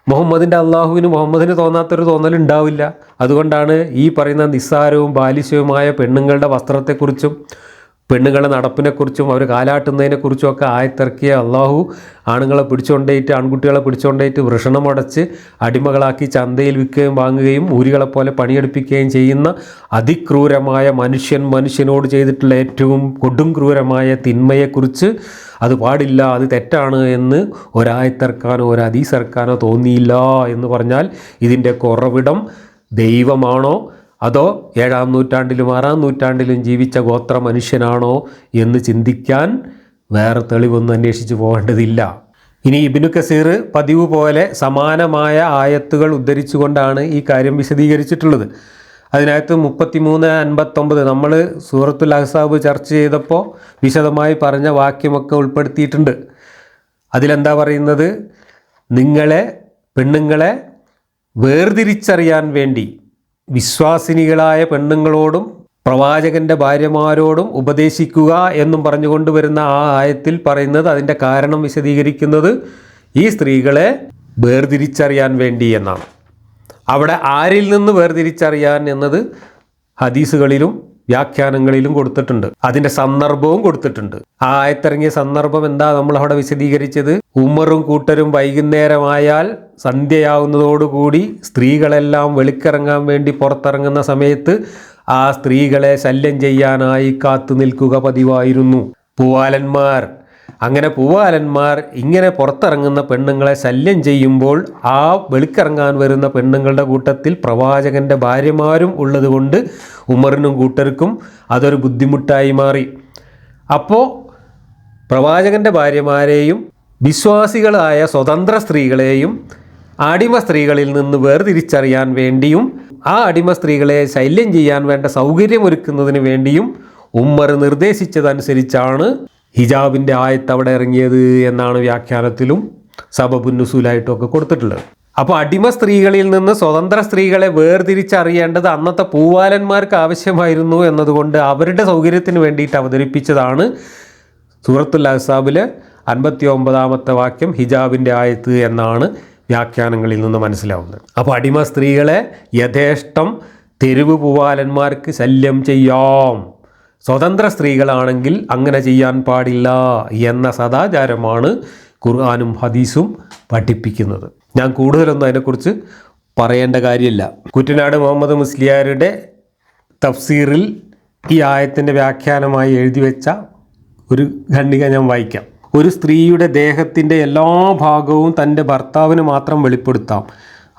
മുഹമ്മദിൻ്റെ അള്ളാഹുവിന് മുഹമ്മദിന് തോന്നാത്തൊരു തോന്നലുണ്ടാവില്ല. അതുകൊണ്ടാണ് ഈ പറയുന്ന നിസ്സാരവും ബാലിശവുമായ പെണ്ണുങ്ങളുടെ വസ്ത്രത്തെക്കുറിച്ചും പെണ്ണുങ്ങളുടെ നടപ്പിനെക്കുറിച്ചും അവർ കാലാട്ടുന്നതിനെക്കുറിച്ചും ഒക്കെ ആയത്തിറക്കിയ അള്ളാഹു ആണുങ്ങളെ പിടിച്ചുകൊണ്ടേറ്റ് ആൺകുട്ടികളെ പിടിച്ചുകൊണ്ടേറ്റ് വൃഷണമടച്ച് അടിമകളാക്കി ചന്തയിൽ വിൽക്കുകയും വാങ്ങുകയും ഊരികളെപ്പോലെ പണിയെടുപ്പിക്കുകയും ചെയ്യുന്ന അതിക്രൂരമായ മനുഷ്യനോട് ചെയ്തിട്ടുള്ള ഏറ്റവും കൊടും ക്രൂരമായ തിന്മയെക്കുറിച്ച് അത് പാടില്ല, അത് തെറ്റാണ് എന്ന് ഒരായത്തിറക്കാനോ ഒരു ഹദീസിറക്കാനോ തോന്നിയില്ല എന്ന് പറഞ്ഞാൽ ഇതിൻ്റെ കുറവിടം ദൈവമാണോ അതോ 7-ാം നൂറ്റാണ്ടിലും 6-ാം നൂറ്റാണ്ടിലും ജീവിച്ച ഗോത്ര മനുഷ്യനാണോ എന്ന് ചിന്തിക്കാൻ വേറെ തെളിവൊന്നും അന്വേഷിച്ച് പോകേണ്ടതില്ല. ഇനി ഇബ്നു കസീർ പതിവ് പോലെ സമാനമായ ആയത്തുകൾ ഉദ്ധരിച്ചുകൊണ്ടാണ് ഈ കാര്യം വിശദീകരിച്ചിട്ടുള്ളത്. അതിനകത്ത് 33-59 നമ്മൾ സൂറത്തുൽ അഹ്സാബ് ചർച്ച ചെയ്തപ്പോൾ വിശദമായി പറഞ്ഞ വാക്യമൊക്കെ ഉൾപ്പെടുത്തിയിട്ടുണ്ട്. അതിലെന്താ പറയുന്നത്? പെണ്ണുങ്ങളെ വേർതിരിച്ചറിയാൻ വേണ്ടി വിശ്വാസിനികളായ പെണ്ണുങ്ങളോടും പ്രവാചകൻ്റെ ഭാര്യമാരോടും ഉപദേശിക്കുക എന്നും പറഞ്ഞുകൊണ്ട് വരുന്ന ആ ആയത്തിൽ പറയുന്നത്, അതിൻ്റെ കാരണം വിശദീകരിക്കുന്നത് ഈ സ്ത്രീകളെ വേർതിരിച്ചറിയാൻ വേണ്ടി എന്നാണ്. അവിടെ ആരിൽ നിന്ന് വേർതിരിച്ചറിയാൻ എന്നത് ഹദീസുകളിലും വ്യാഖ്യാനങ്ങളിലും കൊടുത്തിട്ടുണ്ട്. അതിൻ്റെ സന്ദർഭവും കൊടുത്തിട്ടുണ്ട്. ആ ആയത്തിറങ്ങിയ സന്ദർഭം എന്താ നമ്മൾ അവിടെ വിശദീകരിച്ചത്? ഉമറും കൂട്ടരും വൈകുന്നേരമായാൽ സന്ധ്യയാവുന്നതോടുകൂടി സ്ത്രീകളെല്ലാം വെളിക്കിറങ്ങാൻ വേണ്ടി പുറത്തിറങ്ങുന്ന സമയത്ത് ആ സ്ത്രീകളെ ശല്യം ചെയ്യാനായി കാത്തു നിൽക്കുക പതിവായിരുന്നു. പൂവാലന്മാർ ഇങ്ങനെ പുറത്തിറങ്ങുന്ന പെണ്ണുങ്ങളെ ശല്യം ചെയ്യുമ്പോൾ ആ വെളിക്കിറങ്ങാൻ വരുന്ന പെണ്ണുങ്ങളുടെ കൂട്ടത്തിൽ പ്രവാചകൻ്റെ ഭാര്യമാരും ഉള്ളതുകൊണ്ട് ഉമറിനും കൂട്ടർക്കും അതൊരു ബുദ്ധിമുട്ടായി മാറി. അപ്പോൾ പ്രവാചകൻ്റെ ഭാര്യമാരെയും വിശ്വാസികളായ സ്വതന്ത്ര സ്ത്രീകളെയും അടിമ സ്ത്രീകളിൽ നിന്ന് വേർതിരിച്ചറിയാൻ വേണ്ടിയും ആ അടിമ സ്ത്രീകളെ ശല്യം ചെയ്യാൻ വേണ്ട സൗകര്യമൊരുക്കുന്നതിന് വേണ്ടിയും ഉമർ നിർദ്ദേശിച്ചതനുസരിച്ചാണ് ഹിജാബിൻ്റെ ആയത്ത് അവിടെ ഇറങ്ങിയത് എന്നാണ് വ്യാഖ്യാനത്തിലും സബബുൻ നുസൂലായിട്ടൊക്കെ കൊടുത്തിട്ടുള്ളത്. അപ്പോൾ അടിമ സ്ത്രീകളിൽ നിന്ന് സ്വതന്ത്ര സ്ത്രീകളെ വേർതിരിച്ചറിയേണ്ടത് അന്നത്തെ പൂവാലന്മാർക്ക് ആവശ്യമായിരുന്നു എന്നതുകൊണ്ട് അവരുടെ സൗകര്യത്തിന് വേണ്ടിയിട്ട് അവതരിപ്പിച്ചതാണ് സൂറത്തുൽ അഹ്സാബിലെ 59-ാമത്തെ വാക്യം ഹിജാബിൻ്റെ ആയത്ത് എന്നാണ് വ്യാഖ്യാനങ്ങളിൽ നിന്ന് മനസ്സിലാവുന്നത്. അപ്പോൾ അടിമ സ്ത്രീകളെ യഥേഷ്ടം തെരുവ് പൂവാലന്മാർക്ക് ശല്യം ചെയ്യാം, സ്വതന്ത്ര സ്ത്രീകളാണെങ്കിൽ അങ്ങനെ ചെയ്യാൻ പാടില്ല എന്ന സദാചാരമാണ് ഖുർആനും ഹദീസും പഠിപ്പിക്കുന്നത്. ഞാൻ കൂടുതലൊന്നും അതിനെക്കുറിച്ച് പറയേണ്ട കാര്യമില്ല. കുറ്റനാട് മുഹമ്മദ് മുസ്ലിയാരുടെ തഫ്സീറിൽ ഈ ആയത്തിൻ്റെ വ്യാഖ്യാനമായി എഴുതി വെച്ച ഒരു ഖണ്ഡിക ഞാൻ വായിക്കാം. ഒരു സ്ത്രീയുടെ ദേഹത്തിൻ്റെ എല്ലാ ഭാഗവും തൻ്റെ ഭർത്താവിന് മാത്രം വെളിപ്പെടുത്താം.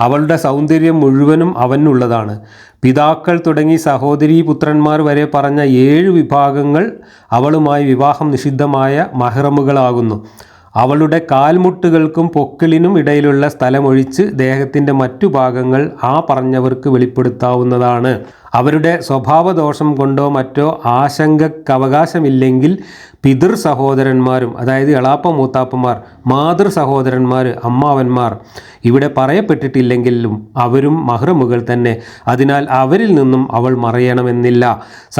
അവളുടെ സൗന്ദര്യം മുഴുവനും അവനുള്ളതാണ്. പിതാക്കൾ തുടങ്ങി സഹോദരീ പുത്രന്മാർ വരെ പറഞ്ഞ 7 വിഭാഗങ്ങൾ അവളുമായി വിവാഹം നിഷിദ്ധമായ മഹ്റമുകളാകുന്നു. അവളുടെ കാൽമുട്ടുകൾക്കും പൊക്കിളിനും ഇടയിലുള്ള സ്ഥലമൊഴിച്ച് ദേഹത്തിൻ്റെ മറ്റു ഭാഗങ്ങൾ ആ പറഞ്ഞവർക്ക് വെളിപ്പെടുത്താവുന്നതാണ്. അവരുടെ സ്വഭാവദോഷം കൊണ്ടോ മറ്റോ ആശങ്കക്കവകാശമില്ലെങ്കിൽ പിതൃ സഹോദരന്മാരും, അതായത് എളാപ്പ മൂത്താപ്പന്മാർ, മാതൃ സഹോദരന്മാർ, അമ്മാവന്മാർ ഇവിടെ പറയപ്പെട്ടിട്ടില്ലെങ്കിലും അവരും മഹ്റമുകൾ തന്നെ. അതിനാൽ അവരിൽ നിന്നും അവൾ മറയണമെന്നില്ല.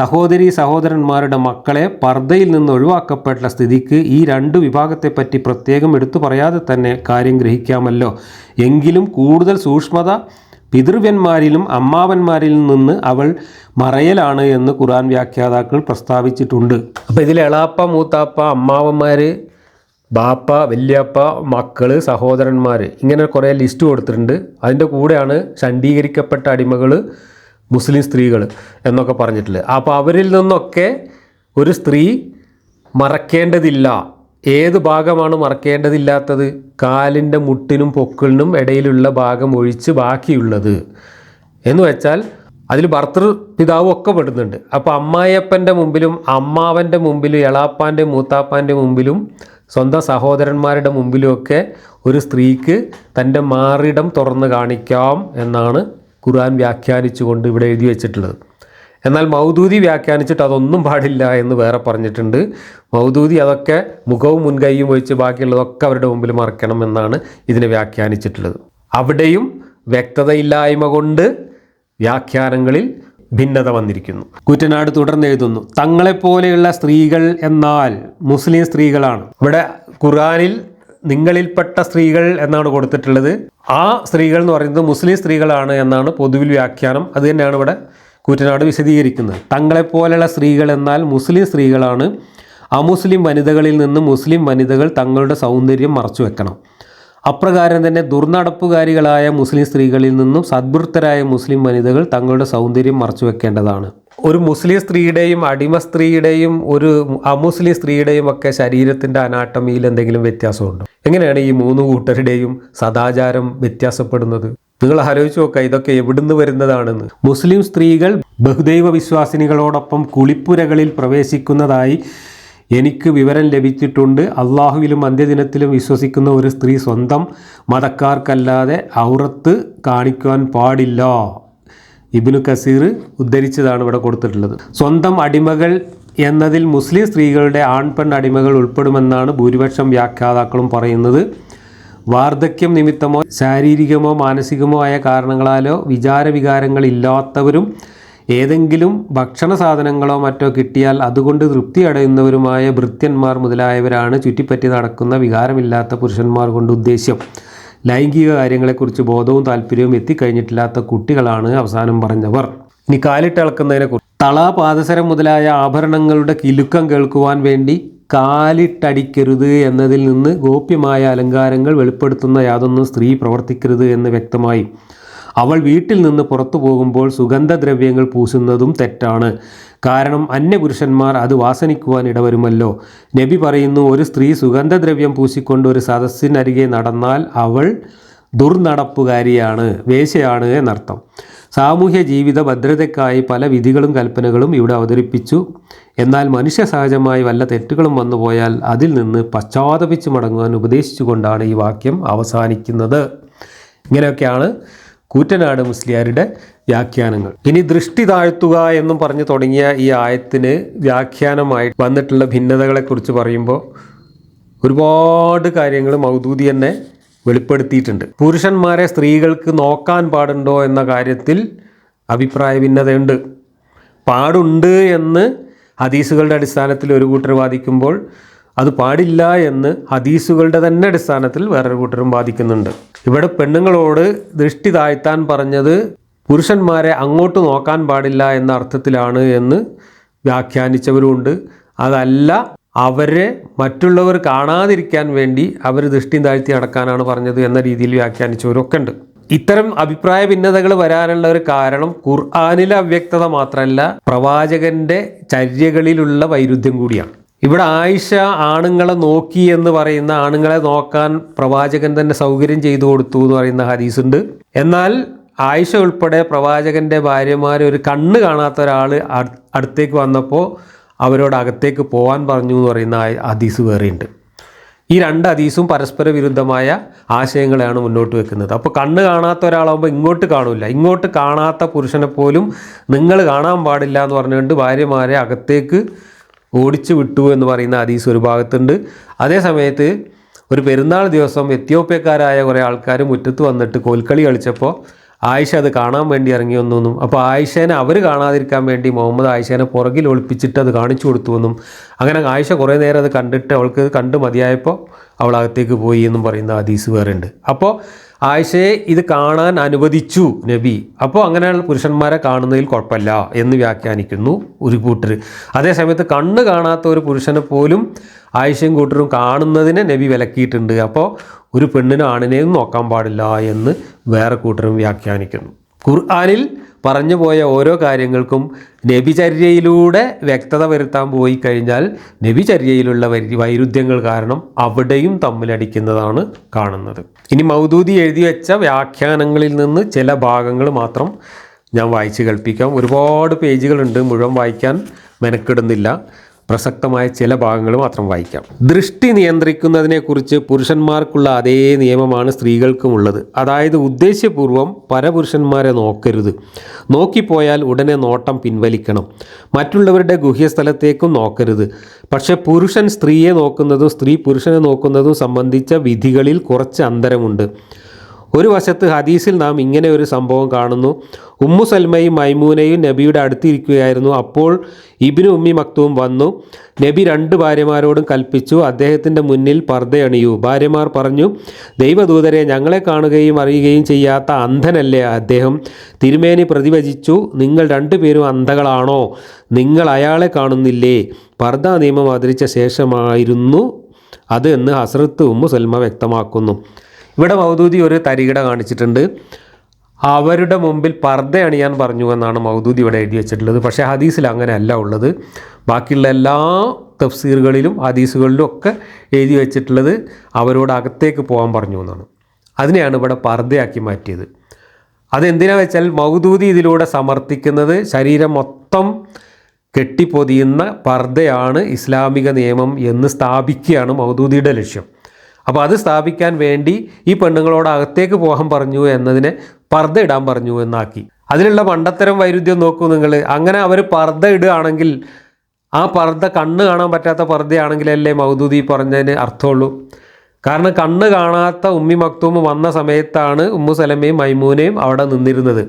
സഹോദരി സഹോദരന്മാരുടെ മക്കളെ പർദ്ദയിൽ നിന്ന് ഒഴിവാക്കപ്പെട്ട സ്ഥിതിക്ക് ഈ രണ്ടു വിഭാഗത്തെപ്പറ്റി പ്രത്യേകം എടുത്തു പറയാതെ തന്നെ കാര്യം ഗ്രഹിക്കാമല്ലോ. എങ്കിലും കൂടുതൽ സൂക്ഷ്മത പിതൃവ്യന്മാരിലും അമ്മാവന്മാരിൽ നിന്ന് അവൾ മറയലാണ് എന്ന് ഖുർആൻ വ്യാഖ്യാതാക്കൾ പ്രസ്താവിച്ചിട്ടുണ്ട്. അപ്പോൾ ഇതിൽ എളാപ്പ മൂത്താപ്പ അമ്മാവന്മാർ ബാപ്പ വല്യാപ്പ മക്കൾ സഹോദരന്മാർ ഇങ്ങനെ കുറേ ലിസ്റ്റ് കൊടുത്തിട്ടുണ്ട്. അതിൻ്റെ കൂടെയാണ് ഷണ്ഡീകരിക്കപ്പെട്ട അടിമകൾ മുസ്ലിം സ്ത്രീകൾ എന്നൊക്കെ പറഞ്ഞിട്ടുള്ളത്. അപ്പോൾ അവരിൽ നിന്നൊക്കെ ഒരു സ്ത്രീ മറക്കേണ്ടതില്ല. ഏത് ഭാഗമാണ് മറക്കേണ്ടതില്ലാത്തത്? കാലിൻ്റെ മുട്ടിനും പൊക്കിളിനും ഇടയിലുള്ള ഭാഗം ഒഴിച്ച് ബാക്കിയുള്ളത് എന്ന് വെച്ചാൽ അതിൽ ഭർത്തൃപിതാവും ഒക്കെ പെടുന്നുണ്ട്. അപ്പോൾ അമ്മായിയപ്പൻ്റെ മുമ്പിലും അമ്മാവൻ്റെ മുമ്പിലും എളാപ്പാൻ്റെ മൂത്താപ്പാൻ്റെ മുമ്പിലും സ്വന്തം സഹോദരന്മാരുടെ മുമ്പിലുമൊക്കെ ഒരു സ്ത്രീക്ക് തൻ്റെ മാറിടം തുറന്ന് കാണിക്കാം എന്നാണ് ഖുർആൻ വ്യാഖ്യാനിച്ചുകൊണ്ട് ഇവിടെ എഴുതി വച്ചിട്ടുള്ളത്. എന്നാൽ മൗദൂദി വ്യാഖ്യാനിച്ചിട്ട് അതൊന്നും പാടില്ല എന്ന് വേറെ പറഞ്ഞിട്ടുണ്ട്. മൗദൂദി അതൊക്കെ മുഖവും മുൻകൈയും ഒഴിച്ച് ബാക്കിയുള്ളതൊക്കെ അവരുടെ മുമ്പിൽ മറക്കണം എന്നാണ് ഇതിനെ വ്യാഖ്യാനിച്ചിട്ടുള്ളത്. അവിടെയും വ്യക്തതയില്ലായ്മ കൊണ്ട് വ്യാഖ്യാനങ്ങളിൽ ഭിന്നത വന്നിരിക്കുന്നു. കൂറ്റനാട് തുടർന്ന് എഴുതുന്നു, തങ്ങളെപ്പോലെയുള്ള സ്ത്രീകൾ എന്നാൽ മുസ്ലിം സ്ത്രീകളാണ്. ഇവിടെ ഖുർആനിൽ നിങ്ങളിൽപ്പെട്ട സ്ത്രീകൾ എന്നാണ് കൊടുത്തിട്ടുള്ളത്. ആ സ്ത്രീകൾ എന്ന് പറയുന്നത് മുസ്ലിം സ്ത്രീകളാണ് എന്നാണ് പൊതുവിൽ വ്യാഖ്യാനം. അത് തന്നെയാണ് ഇവിടെ കൂറ്റനാട് വിശദീകരിക്കുന്നത്. തങ്ങളെപ്പോലെയുള്ള സ്ത്രീകൾ എന്നാൽ മുസ്ലിം സ്ത്രീകളാണ്. അമുസ്ലിം വനിതകളിൽ നിന്ന് മുസ്ലിം വനിതകൾ തങ്ങളുടെ സൗന്ദര്യം മറച്ചു വെക്കണം. അപ്രകാരം തന്നെ ദുർനടപ്പുകാരികളായ മുസ്ലിം സ്ത്രീകളിൽ നിന്നും സദ്വൃത്തരായ മുസ്ലിം വനിതകൾ തങ്ങളുടെ സൗന്ദര്യം മറച്ചു വെക്കേണ്ടതാണ്. ഒരു മുസ്ലിം സ്ത്രീയുടെയും അടിമ സ്ത്രീയുടെയും ഒരു അമുസ്ലിം സ്ത്രീയുടെയും ഒക്കെ ശരീരത്തിൻ്റെ അനാട്ടമിയിൽ എന്തെങ്കിലും വ്യത്യാസമുണ്ടോ? എങ്ങനെയാണ് ഈ മൂന്ന് കൂട്ടരുടെയും സദാചാരം വ്യത്യാസപ്പെടുന്നത്? നിങ്ങൾ ആലോചിച്ച് നോക്കുക, ഇതൊക്കെ എവിടുന്ന് വരുന്നതാണെന്ന്. മുസ്ലിം സ്ത്രീകൾ ബഹുദൈവ വിശ്വാസിനികളോടൊപ്പം കുളിപ്പുരകളിൽ പ്രവേശിക്കുന്നതായി എനിക്ക് വിവരം ലഭിച്ചിട്ടുണ്ട്. അള്ളാഹുവിലും അന്ത്യദിനത്തിലും വിശ്വസിക്കുന്ന ഒരു സ്ത്രീ സ്വന്തം മതക്കാർക്കല്ലാതെ ഔറത്ത് കാണിക്കുവാൻ പാടില്ല. ഇബ്നു കസീർ ഉദ്ധരിച്ചതാണ് ഇവിടെ കൊടുത്തിട്ടുള്ളത്. സ്വന്തം അടിമകൾ എന്നതിൽ മുസ്ലിം സ്ത്രീകളുടെ ആൺപെൺ അടിമകൾ ഉൾപ്പെടുമെന്നാണ് ഭൂരിപക്ഷം വ്യാഖ്യാതാക്കളും പറയുന്നത്. വാർദ്ധക്യം നിമിത്തമോ ശാരീരികമോ മാനസികമോ ആയ കാരണങ്ങളാലോ വിചാരവികാരങ്ങളില്ലാത്തവരും ഏതെങ്കിലും ഭക്ഷണ സാധനങ്ങളോ മറ്റോ കിട്ടിയാൽ അതുകൊണ്ട് തൃപ്തി അടയുന്നവരുമായ ഭൃത്യന്മാർ മുതലായവരാണ് ചുറ്റിപ്പറ്റി നടക്കുന്ന വികാരമില്ലാത്ത പുരുഷന്മാർ കൊണ്ട് ഉദ്ദേശ്യം. ലൈംഗിക കാര്യങ്ങളെക്കുറിച്ച് ബോധവും താല്പര്യവും എത്തിക്കഴിഞ്ഞിട്ടില്ലാത്ത കുട്ടികളാണ് അവസാനം പറഞ്ഞവർ. ഇനി കാലിട്ടിളക്കുന്നതിനെക്കുറിച്ച്, തള പാദസരം മുതലായ ആഭരണങ്ങളുടെ കിലുക്കം കേൾക്കുവാൻ വേണ്ടി കാലിട്ടടിക്കരുത് എന്നതിൽ നിന്ന് ഗോപ്യമായ അലങ്കാരങ്ങൾ വെളിപ്പെടുത്തുന്ന യാതൊന്നും സ്ത്രീ പ്രവർത്തിക്കരുത് എന്ന് വ്യക്തമായി. അവൾ വീട്ടിൽ നിന്ന് പുറത്തു പോകുമ്പോൾ സുഗന്ധദ്രവ്യങ്ങൾ പൂശുന്നതും തെറ്റാണ്. കാരണം അന്യപുരുഷന്മാർ അത് വാസനിക്കുവാൻ ഇടവരുമല്ലോ. നബി പറയുന്നു, ഒരു സ്ത്രീ സുഗന്ധദ്രവ്യം പൂശിക്കൊണ്ട് ഒരു സദസ്സിനരികെ നടന്നാൽ അവൾ ദുർനടപ്പുകാരിയാണ്, വേശ്യയാണ് എന്നർത്ഥം. സാമൂഹ്യ ജീവിത ഭദ്രതയ്ക്കായി പല വിധികളും കൽപ്പനകളും ഇവിടെ അവതരിപ്പിച്ചു. എന്നാൽ മനുഷ്യ സഹജമായി വല്ല തെറ്റുകളും വന്നുപോയാൽ അതിൽ നിന്ന് പശ്ചാത്തപിച്ച് മടങ്ങുവാൻ ഉപദേശിച്ചുകൊണ്ടാണ് ഈ വാക്യം അവസാനിക്കുന്നത്. ഇങ്ങനെയൊക്കെയാണ് കൂറ്റനാട് മുസ്ലിയാരുടെ വ്യാഖ്യാനങ്ങൾ. ഇനി ദൃഷ്ടി താഴ്ത്തുക എന്നും പറഞ്ഞു തുടങ്ങിയ ഈ ആയത്തിന് വ്യാഖ്യാനമായി വന്നിട്ടുള്ള ഭിന്നതകളെക്കുറിച്ച് പറയുമ്പോൾ ഒരുപാട് കാര്യങ്ങൾ മൗദൂദി തന്നെ വെളിപ്പെടുത്തിയിട്ടുണ്ട്. പുരുഷന്മാരെ സ്ത്രീകൾക്ക് നോക്കാൻ പാടുണ്ടോ എന്ന കാര്യത്തിൽ അഭിപ്രായ ഭിന്നതയുണ്ട്. പാടുണ്ട് എന്ന് ഹദീസുകളുടെ അടിസ്ഥാനത്തിൽ ഒരു കൂട്ടർ വാദിക്കുമ്പോൾ അത് പാടില്ല എന്ന് ഹദീസുകളുടെ തന്നെ അടിസ്ഥാനത്തിൽ വേറൊരു കൂട്ടരും വാദിക്കുന്നുണ്ട്. ഇവിടെ പെണ്ണുങ്ങളോട് ദൃഷ്ടി താഴ്ത്താൻ പറഞ്ഞത് പുരുഷന്മാരെ അങ്ങോട്ട് നോക്കാൻ പാടില്ല എന്ന അർത്ഥത്തിലാണ് എന്ന് വ്യാഖ്യാനിച്ചവരുമുണ്ട്. അതല്ല, അവരെ മറ്റുള്ളവർ കാണാതിരിക്കാൻ വേണ്ടി അവർ ദൃഷ്ടി താഴ്ത്തി നടക്കാനാണ് പറഞ്ഞത് എന്ന രീതിയിൽ വ്യാഖ്യാനിച്ചവരൊക്കെ ഉണ്ട്. ഇത്തരം അഭിപ്രായ ഭിന്നതകൾ വരാനുള്ള ഒരു കാരണം ഖുർആനിലെ അവ്യക്തത മാത്രമല്ല, പ്രവാചകന്റെ ചര്യകളിലുള്ള വൈരുദ്ധ്യം കൂടിയാണ്. ഇവിടെ ആയിഷ ആണുങ്ങളെ നോക്കി എന്ന് പറയുന്ന, ആണുങ്ങളെ നോക്കാൻ പ്രവാചകൻ തന്നെ സൗകര്യം ചെയ്തു കൊടുത്തു എന്ന് പറയുന്ന ഹദീസുണ്ട്. എന്നാൽ ആയിഷ ഉൾപ്പെടെ പ്രവാചകന്റെ ഭാര്യമാർ ഒരു കണ്ണ് കാണാത്ത ഒരാൾ അടുത്തേക്ക് വന്നപ്പോൾ അവരോട് അകത്തേക്ക് പോകാൻ പറഞ്ഞു എന്ന് പറയുന്ന ഹദീസ് വേറെയുണ്ട്. ഈ രണ്ട് ഹദീസും പരസ്പര വിരുദ്ധമായ ആശയങ്ങളെയാണ് മുന്നോട്ട് വെക്കുന്നത്. അപ്പോൾ കണ്ണ് കാണാത്ത ഒരാളാകുമ്പോൾ ഇങ്ങോട്ട് കാണില്ല, ഇങ്ങോട്ട് കാണാത്ത പുരുഷനെ പോലും നിങ്ങൾ കാണാൻ പാടില്ല എന്ന് പറഞ്ഞുകൊണ്ട് ഭാര്യമാരെ അകത്തേക്ക് ഓടിച്ചു വിട്ടു എന്ന് പറയുന്ന ഹദീസ് ഒരു ഭാഗത്തുണ്ട്. അതേ സമയത്ത് ഒരു പെരുന്നാൾ ദിവസം എത്യോപ്യക്കാരായ കുറേ ആൾക്കാർ മുറ്റത്ത് വന്നിട്ട് കോൽക്കളി കളിച്ചപ്പോൾ ആയിഷ അത് കാണാൻ വേണ്ടി ഇറങ്ങി വന്നു. അപ്പോൾ ആയിഷേനെ അവർ കാണാതിരിക്കാൻ വേണ്ടി മുഹമ്മദ് ആയിഷേനെ പുറകിൽ ഒളിപ്പിച്ചിട്ട് അത് കാണിച്ചു കൊടുത്തു എന്നും, അങ്ങനെ ആയിഷ കുറേ നേരം അത് കണ്ടിട്ട് അവൾക്ക് കണ്ട് മതിയായപ്പോൾ അവൾ അകത്തേക്ക് പോയി എന്നും പറയുന്ന ഹദീസ് വേറെ ഉണ്ട്. അപ്പോൾ ആയിഷയെ ഇത് കാണാൻ അനുവദിച്ചു നബി, അപ്പോൾ അങ്ങനെയുള്ള പുരുഷന്മാരെ കാണുന്നതിൽ കുഴപ്പമില്ല എന്ന് വ്യാഖ്യാനിക്കുന്നു ഒരു കൂട്ടർ. അതേസമയത്ത് കണ്ണ് കാണാത്ത ഒരു പുരുഷനെ പോലും ആയിഷയും കൂട്ടരും കാണുന്നതിനെ നബി വിലക്കിയിട്ടുണ്ട്. അപ്പോൾ ഒരു പെണ്ണിന് ആണിനെയും നോക്കാൻ പാടില്ല എന്ന് വേറെ കൂട്ടരും വ്യാഖ്യാനിക്കുന്നു. ഖുർആനിൽ പറഞ്ഞു പോയ ഓരോ കാര്യങ്ങൾക്കും നബിചര്യയിലൂടെ വ്യക്തത വരുത്താൻ പോയി കഴിഞ്ഞാൽ നബിചര്യയിലുള്ള വൈരുദ്ധ്യങ്ങൾ കാരണം അവിടെയും തമ്മിലടിക്കുന്നതാണ് കാണുന്നത്. ഇനി മൗദൂദി എഴുതി വെച്ച വ്യാഖ്യാനങ്ങളിൽ നിന്ന് ചില ഭാഗങ്ങൾ മാത്രം ഞാൻ വായിച്ച് കേൾപ്പിക്കാം. ഒരുപാട് പേജുകളുണ്ട്, മുഴുവൻ വായിക്കാൻ മെനക്കെടുന്നില്ല. പ്രസക്തമായ ചില ഭാഗങ്ങൾ മാത്രം വായിക്കാം. ദൃഷ്ടി നിയന്ത്രിക്കുന്നതിനെക്കുറിച്ച് പുരുഷന്മാർക്കുള്ള അതേ നിയമമാണ് സ്ത്രീകൾക്കുമുള്ളത്. അതായത് ഉദ്ദേശ്യപൂർവ്വം പരപുരുഷന്മാരെ നോക്കരുത്. നോക്കിപ്പോയാൽ ഉടനെ നോട്ടം പിൻവലിക്കണം. മറ്റുള്ളവരുടെ ഗുഹ്യസ്ഥലത്തേക്കും നോക്കരുത്. പക്ഷെ പുരുഷൻ സ്ത്രീയെ നോക്കുന്നതും സ്ത്രീ പുരുഷനെ നോക്കുന്നതും സംബന്ധിച്ച വിധികളിൽ കുറച്ച് അന്തരമുണ്ട്. ഒരു വശത്ത് ഹദീസിൽ നാം ഇങ്ങനെ ഒരു സംഭവം കാണുന്നു. ഉമ്മു സൽമയും മൈമൂനയും നബിയുടെ അടുത്തിരിക്കുകയായിരുന്നു. അപ്പോൾ ഇബ്നു ഉമ്മി മക്തൂം വന്നു. നബി 2 ഭാര്യമാരോടും കൽപ്പിച്ചു, അദ്ദേഹത്തിൻ്റെ മുന്നിൽ പർദ്ദയണിയൂ. ഭാര്യമാർ പറഞ്ഞു, ദൈവദൂതരെ, ഞങ്ങളെ കാണുകയും അറിയുകയും ചെയ്യാത്ത അന്ധനല്ലേ അദ്ദേഹം? തിരുമേനി പ്രതിവചിച്ചു, നിങ്ങൾ 2 പേരും അന്ധകളാണോ? നിങ്ങൾ അയാളെ കാണുന്നില്ലേ? പർദ്ദ നിയമം അവതരിച്ച ശേഷമായിരുന്നു അത് എന്ന് ഹസ്രത്ത് ഉമ്മു സൽമ വ്യക്തമാക്കുന്നു. ഇവിടെ മൗദൂദി ഒരു തരികിട കാണിച്ചിട്ടുണ്ട്. അവരുടെ മുമ്പിൽ പർദ്ദ അണിയാൻ പറഞ്ഞു എന്നാണ് മൗദൂദി ഇവിടെ എഴുതി വെച്ചിട്ടുള്ളത്. പക്ഷേ ഹദീസിൽ അങ്ങനെയല്ല ഉള്ളത്. ബാക്കിയുള്ള എല്ലാ തഫ്സീറുകളിലും ഹദീസുകളിലും ഒക്കെ എഴുതി വെച്ചിട്ടുള്ളത് അവരോട് അകത്തേക്ക് പോകാൻ പറഞ്ഞു എന്നാണ്. അതിനെയാണ് ഇവിടെ പർദ്ദയാക്കി മാറ്റിയത്. അതെന്തിനാണെന്ന് വെച്ചാൽ മൗദൂദി ഇതിലൂടെ സമർത്ഥിക്കുന്നത് ശരീരം മൊത്തം കെട്ടിപ്പൊതിയുന്ന പർദ്ദയാണ് ഇസ്ലാമിക നിയമം എന്ന് സ്ഥാപിക്കുകയാണ് മൗദൂദിയുടെ ലക്ഷ്യം. അപ്പോൾ അത് സ്ഥാപിക്കാൻ വേണ്ടി ഈ പെണ്ണുങ്ങളോട് അകത്തേക്ക് പോകാൻ പറഞ്ഞു എന്നതിനെ പർദ്ദ ഇടാൻ പറഞ്ഞു എന്നാക്കി. അതിലുള്ള മണ്ടത്തരം വൈരുദ്ധ്യം നോക്കൂ നിങ്ങൾ. അങ്ങനെ അവർ പർദ്ദ ഇടുകയാണെങ്കിൽ ആ പർദ്ദ കണ്ണ് കാണാൻ പറ്റാത്ത പർദ്ദയാണെങ്കിലല്ലേ മൗദൂദി പറഞ്ഞതിന് അർത്ഥമുള്ളൂ. കാരണം കണ്ണ് കാണാത്ത ഉമ്മി മക്തൂം വന്ന സമയത്താണ് ഉമ്മു സലമയും മൈമൂനയും അവിടെ നിന്നിരുന്നത്.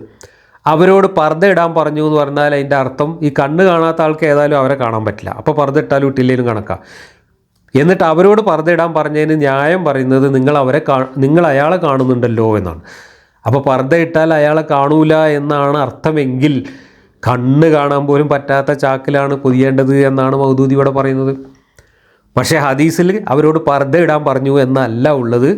അവരോട് പർദ്ദ ഇടാൻ പറഞ്ഞു എന്ന് പറഞ്ഞാൽ അതിൻ്റെ അർത്ഥം ഈ കണ്ണ് കാണാത്ത ആൾക്ക് ഏതായാലും അവരെ കാണാൻ പറ്റില്ല. അപ്പോൾ പർദ്ദ ഇട്ടാലും ഇട്ടില്ലേലും കണക്കാം. എന്നിട്ട് അവരോട് പർദ്ദ ഇടാൻ പറഞ്ഞതിന് ന്യായം പറയുന്നത് നിങ്ങൾ അയാളെ കാണുന്നുണ്ടല്ലോ എന്നാണ്. അപ്പോൾ പർദ്ദ ഇട്ടാൽ അയാളെ കാണൂല എന്നാണ് അർത്ഥമെങ്കിൽ കണ്ണ് കാണാൻ പോലും പറ്റാത്ത ചാക്കിലാണ് പൊതിയേണ്ടത് എന്നാണ് മൗദൂദി ഇവിടെ പറയുന്നത്. പക്ഷേ ഹദീസിൽ അവരോട് പർദ്ദ ഇടാൻ പറഞ്ഞു എന്നല്ല ഉള്ളത്,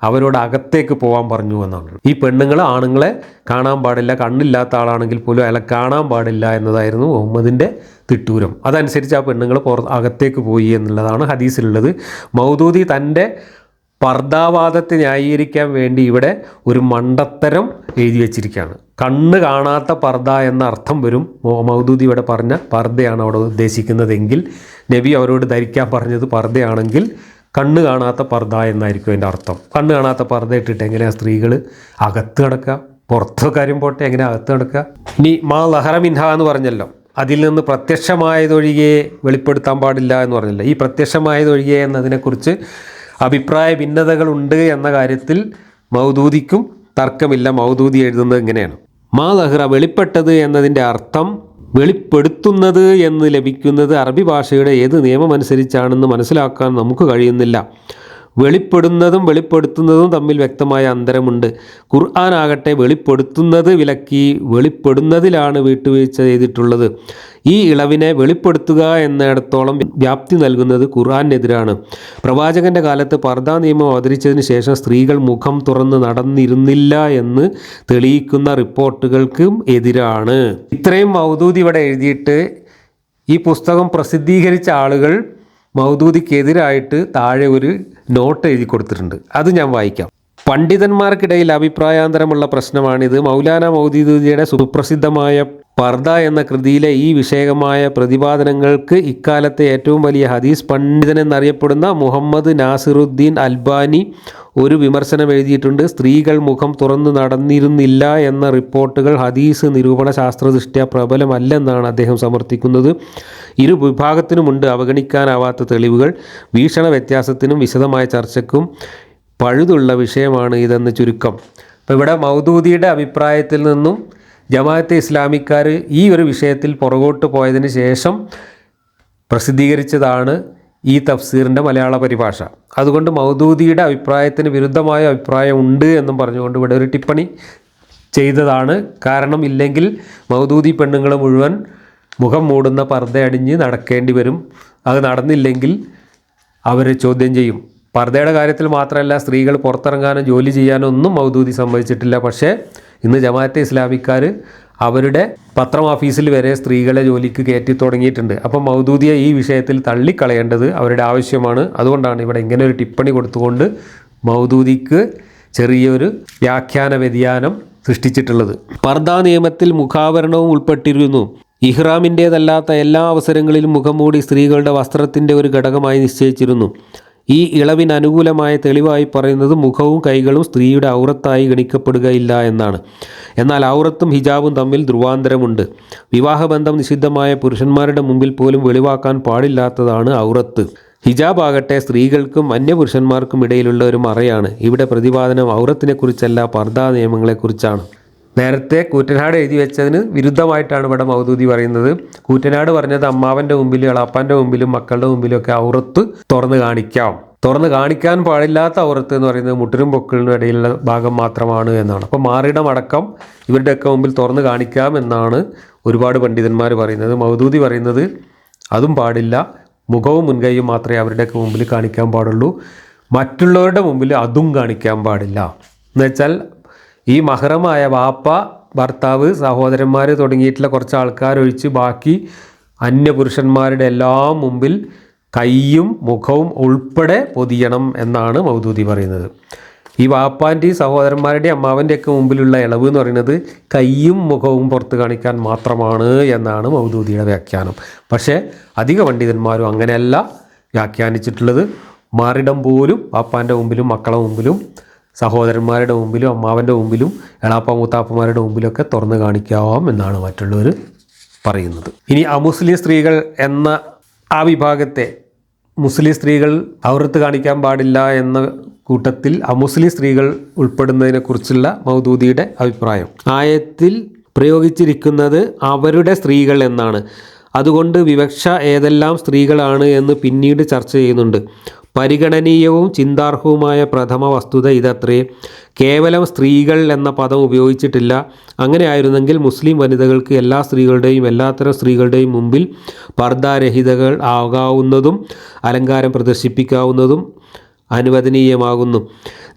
അവരോട് അകത്തേക്ക് പോകാൻ പറഞ്ഞു എന്നാണ്. ഈ പെണ്ണുങ്ങൾ ആണുങ്ങളെ കാണാൻ പാടില്ല, കണ്ണില്ലാത്ത ആളാണെങ്കിൽ പോലും അയാളെ കാണാൻ പാടില്ല എന്നതായിരുന്നു മുഹമ്മദിൻ്റെ തിട്ടൂരം. അതനുസരിച്ച് ആ പെണ്ണുങ്ങൾ അകത്തേക്ക് പോയി എന്നുള്ളതാണ് ഹദീസിലുള്ളത്. മൗദൂദി തൻ്റെ പർദ്ദാവാദത്തെ ന്യായീകരിക്കാൻ വേണ്ടി ഇവിടെ ഒരു മണ്ടത്തരം എഴുതി വച്ചിരിക്കുകയാണ്. കണ്ണ് കാണാത്ത പർദ്ദ എന്ന അർത്ഥം വരും. മൗദൂദി ഇവിടെ പറഞ്ഞ പർദ്ദയാണ് അവിടെ ഉദ്ദേശിക്കുന്നതെങ്കിൽ നബി അവരോട് ധരിക്കാൻ പറഞ്ഞത് പർദ്ദയാണെങ്കിൽ കണ്ണ് കാണാത്ത പർദ്ദ എന്നായിരിക്കും അതിൻ്റെ അർത്ഥം. കണ്ണ് കാണാത്ത പർദ്ദ ഇട്ടിട്ട് എങ്ങനെയാണ് സ്ത്രീകൾ അകത്ത് കിടക്കുക? പുറത്ത് കാര്യം പോട്ടെ, എങ്ങനെ അകത്ത് കിടക്കുക? ഇനി മാ ലഹറ മിൻഹ എന്ന് പറഞ്ഞല്ലോ, അതിൽ നിന്ന് പ്രത്യക്ഷമായതൊഴികെ വെളിപ്പെടുത്താൻ പാടില്ല എന്ന് പറഞ്ഞല്ലോ. ഈ പ്രത്യക്ഷമായതൊഴികെ എന്നതിനെക്കുറിച്ച് അഭിപ്രായ ഭിന്നതകളുണ്ട് എന്ന കാര്യത്തിൽ മൗദൂദിക്കും തർക്കമില്ല. മൗദൂദി എഴുതുന്നത് ഇങ്ങനെയാണ്: മാ ലഹ്റ, വെളിപ്പെട്ടത് എന്നതിൻ്റെ അർത്ഥം വെളിപ്പെടുത്തുന്നത് എന്ന് ലഭിക്കുന്നത് അറബി ഭാഷയുടെ ഏത് നിയമമനുസരിച്ചാണെന്ന് മനസ്സിലാക്കാൻ നമുക്ക് കഴിയുന്നില്ല. വെളിപ്പെടുന്നതും വെളിപ്പെടുത്തുന്നതും തമ്മിൽ വ്യക്തമായ അന്തരമുണ്ട്. ഖുർആൻ ആകട്ടെ വെളിപ്പെടുത്തുന്നത് വിലക്കി വെളിപ്പെടുന്നതിലാണ് വിട്ടുവീഴ്ച ചെയ്തിട്ടുള്ളത്. ഈ ഇളവിനെ വെളിപ്പെടുത്തുക എന്നിടത്തോളം വ്യാപ്തി നൽകുന്നത് ഖുർആനെതിരാണ്. പ്രവാചകൻ്റെ കാലത്ത് പർദ്ദാ നിയമം അവതരിച്ചതിന് ശേഷം സ്ത്രീകൾ മുഖം തുറന്ന് നടന്നിരുന്നില്ല എന്ന് തെളിയിക്കുന്ന റിപ്പോർട്ടുകൾക്കും എതിരാണ്. ഇത്രയും മൗദൂദി ഇവിടെ എഴുതിയിട്ട് ഈ പുസ്തകം പ്രസിദ്ധീകരിച്ച ആളുകൾ മൗദൂദിക്കെതിരായിട്ട് താഴെ ഒരു നോട്ട് എഴുതി കൊടുത്തിട്ടുണ്ട്. അത് ഞാൻ വായിക്കാം. പണ്ഡിതന്മാർക്കിടയിൽ അഭിപ്രായാന്തരമുള്ള പ്രശ്നമാണിത്. മൗലാന മൗദൂദിയുടെ സുപ്രസിദ്ധമായ പർദ എന്ന കൃതിയിലെ ഈ വിഷയകമായ പ്രതിപാദനങ്ങൾക്ക് ഇക്കാലത്തെ ഏറ്റവും വലിയ ഹദീസ് പണ്ഡിതനെന്നറിയപ്പെടുന്ന മുഹമ്മദ് നാസിറുദ്ദീൻ അൽബാനി ഒരു വിമർശനം എഴുതിയിട്ടുണ്ട്. സ്ത്രീകൾ മുഖം തുറന്നു നടന്നിരുന്നില്ല എന്ന റിപ്പോർട്ടുകൾ ഹദീസ് നിരൂപണ ശാസ്ത്രദൃഷ്ട്യാ പ്രബലമല്ലെന്നാണ് അദ്ദേഹം സമർത്ഥിക്കുന്നത്. ഇരു വിഭാഗത്തിനുമുണ്ട് അവഗണിക്കാനാവാത്ത തെളിവുകൾ. വീക്ഷണ വ്യത്യാസത്തിനും വിശദമായ ചർച്ചയ്ക്കും പഴുതുള്ള വിഷയമാണ് ഇതെന്ന് ചുരുക്കം. അപ്പോൾ ഇവിടെ മൗദൂദിയുടെ അഭിപ്രായത്തിൽ നിന്നും ജമാഅത്തെ ഇസ്ലാമിക്കാർ ഈ ഒരു വിഷയത്തിൽ പുറകോട്ട് പോയതിന് ശേഷം പ്രസിദ്ധീകരിച്ചതാണ് ഈ തഫ്സീറിൻ്റെ മലയാള പരിഭാഷ. അതുകൊണ്ട് മൗദൂദിയുടെ അഭിപ്രായത്തിന് വിരുദ്ധമായ അഭിപ്രായം ഉണ്ട് എന്നും പറഞ്ഞുകൊണ്ട് ഇവിടെ ഒരു ടിപ്പണി ചെയ്തതാണ്. കാരണം ഇല്ലെങ്കിൽ മൗദൂദി പെണ്ണുങ്ങൾ മുഴുവൻ മുഖം മൂടുന്ന പർദ്ദ അണിഞ്ഞ് നടക്കേണ്ടി വരും. അത് നടന്നില്ലെങ്കിൽ അവർ ചോദ്യം ചെയ്യും. പർദ്ദയുടെ കാര്യത്തിൽ മാത്രമല്ല, സ്ത്രീകൾ പുറത്തിറങ്ങാനോ ജോലി ചെയ്യാനോ ഒന്നും മൗദൂദി സമ്മതിച്ചിട്ടില്ല. പക്ഷേ ഇന്ന് ജമാഅത്തെ ഇസ്ലാമിക്കാർ അവരുടെ പത്രം ഓഫീസിൽ വരെ സ്ത്രീകളെ ജോലിക്ക് കയറ്റി തുടങ്ങിയിട്ടുണ്ട്. അപ്പോൾ മൗദൂദിയെ ഈ വിഷയത്തിൽ തള്ളിക്കളയേണ്ടത് അവരുടെ ആവശ്യമാണ്. അതുകൊണ്ടാണ് ഇവിടെ ഇങ്ങനെ ഒരു ടിപ്പണി കൊടുത്തുകൊണ്ട് മൗദൂദിക്ക് ചെറിയൊരു വ്യാഖ്യാന വ്യതിയാനം സൃഷ്ടിച്ചിട്ടുള്ളത്. പർദാ നിയമത്തിൽ മുഖാവരണവും ഉൾപ്പെട്ടിരുന്നു. ഇഹ്റാമിൻ്റേതല്ലാത്ത എല്ലാ അവസരങ്ങളിലും മുഖംമൂടി സ്ത്രീകളുടെ വസ്ത്രത്തിൻ്റെ ഒരു ഘടകമായി നിശ്ചയിച്ചിരുന്നു. ഈ ഇളവിന് അനുകൂലമായ തെളിവായി പറയുന്നത് മുഖവും കൈകളും സ്ത്രീയുടെ ഔറത്തായി ഗണിക്കപ്പെടുകയില്ല എന്നാണ്. എന്നാൽ ഔറത്തും ഹിജാബും തമ്മിൽ ധ്രുവാന്തരമുണ്ട്. വിവാഹബന്ധം നിഷിദ്ധമായ പുരുഷന്മാരുടെ മുമ്പിൽ പോലും വെളിവാക്കാൻ പാടില്ലാത്തതാണ് ഔറത്ത്. ഹിജാബ് ആകട്ടെ സ്ത്രീകൾക്കും അന്യപുരുഷന്മാർക്കും ഇടയിലുള്ള ഒരു മറയാണ്. ഇവിടെ പ്രതിപാദനം ഔറത്തിനെക്കുറിച്ചല്ല, പർദാ നിയമങ്ങളെക്കുറിച്ചാണ്. നേരത്തെ കൂറ്റനാട് എഴുതി വെച്ചതിന് വിരുദ്ധമായിട്ടാണ് ഇവിടെ മൗദൂദി പറയുന്നത്. കൂറ്റനാട് പറഞ്ഞത് അമ്മാവൻ്റെ മുമ്പിലും എളാപ്പാൻ്റെ മുമ്പിലും മക്കളുടെ മുമ്പിലൊക്കെ ഔറത്ത് തുറന്ന് കാണിക്കാം. തുറന്ന് കാണിക്കാൻ പാടില്ലാത്ത ഔറത്ത് എന്ന് പറയുന്നത് മുട്ടിനും പൊക്കിളിനും ഇടയിലുള്ള ഭാഗം മാത്രമാണ് എന്നാണ്. അപ്പോൾ മാറിടം അടക്കം ഇവരുടെയൊക്കെ മുമ്പിൽ തുറന്ന് കാണിക്കാം എന്നാണ് ഒരുപാട് പണ്ഡിതന്മാർ പറയുന്നത്. മൗദൂദി പറയുന്നത് അതും പാടില്ല, മുഖവും മുൻകൈയും മാത്രമേ അവരുടെയൊക്കെ മുമ്പിൽ കാണിക്കാൻ പാടുള്ളൂ, മറ്റുള്ളവരുടെ മുമ്പിൽ അതും കാണിക്കാൻ പാടില്ല. എന്നുവെച്ചാൽ ഈ മഹറമായ വാപ്പ, ഭർത്താവ്, സഹോദരന്മാർ തുടങ്ങിയിട്ടുള്ള കുറച്ച് ആൾക്കാരൊഴിച്ച് ബാക്കി അന്യപുരുഷന്മാരുടെ എല്ലാം മുമ്പിൽ കൈയും മുഖവും ഉൾപ്പെടെ പൊതിയണം എന്നാണ് മൗദൂദി പറയുന്നത്. ഈ വാപ്പാൻ്റെയും സഹോദരന്മാരുടെയും അമ്മാവൻ്റെയൊക്കെ മുമ്പിലുള്ള ഇളവ് എന്ന് പറയുന്നത് കൈയും മുഖവും പുറത്ത് കാണിക്കാൻ മാത്രമാണ് എന്നാണ് മൗദൂദിയുടെ വ്യാഖ്യാനം. പക്ഷേ അധിക പണ്ഡിതന്മാരും അങ്ങനെയല്ല വ്യാഖ്യാനിച്ചിട്ടുള്ളത്. മാറിടം പോലും വാപ്പാൻ്റെ മുമ്പിലും മക്കളുടെ മുമ്പിലും സഹോദരന്മാരുടെ മുമ്പിലും അമ്മാവൻ്റെ മുമ്പിലും എളാപ്പ മൂത്താപ്പന്മാരുടെ മുമ്പിലൊക്കെ തുറന്ന് കാണിക്കാം എന്നാണ് മറ്റുള്ളവർ പറയുന്നത്. ഇനി അമുസ്ലിം സ്ത്രീകൾ എന്ന ആ വിഭാഗത്തെ, മുസ്ലിം സ്ത്രീകൾ ഔറത്ത് കാണിക്കാൻ പാടില്ല എന്ന കൂട്ടത്തിൽ അമുസ്ലിം സ്ത്രീകൾ ഉൾപ്പെടുന്നതിനെക്കുറിച്ചുള്ള മൗദൂദിയുടെ അഭിപ്രായം. ആയത്തിൽ പ്രയോഗിച്ചിരിക്കുന്നത് അവരുടെ സ്ത്രീകൾ എന്നാണ്. അതുകൊണ്ട് വിവക്ഷ ഏതെല്ലാം സ്ത്രീകളാണ് എന്ന് പിന്നീട് ചർച്ച ചെയ്യുന്നുണ്ട്. പരിഗണനീയവും ചിന്താർഹവുമായ പ്രഥമ വസ്തുത ഇതത്രേ, കേവലം സ്ത്രീകൾ എന്ന പദം ഉപയോഗിച്ചിട്ടില്ല. അങ്ങനെ ആയിരുന്നെങ്കിൽ മുസ്ലിം വനിതകൾക്ക് എല്ലാ സ്ത്രീകളുടെയും എല്ലാത്തരം സ്ത്രീകളുടെയും മുമ്പിൽ പർദ്ദാരഹിതകൾ ആകാവുന്നതും അലങ്കാരം പ്രദർശിപ്പിക്കാവുന്നതും അനുവദനീയമാകുന്നു.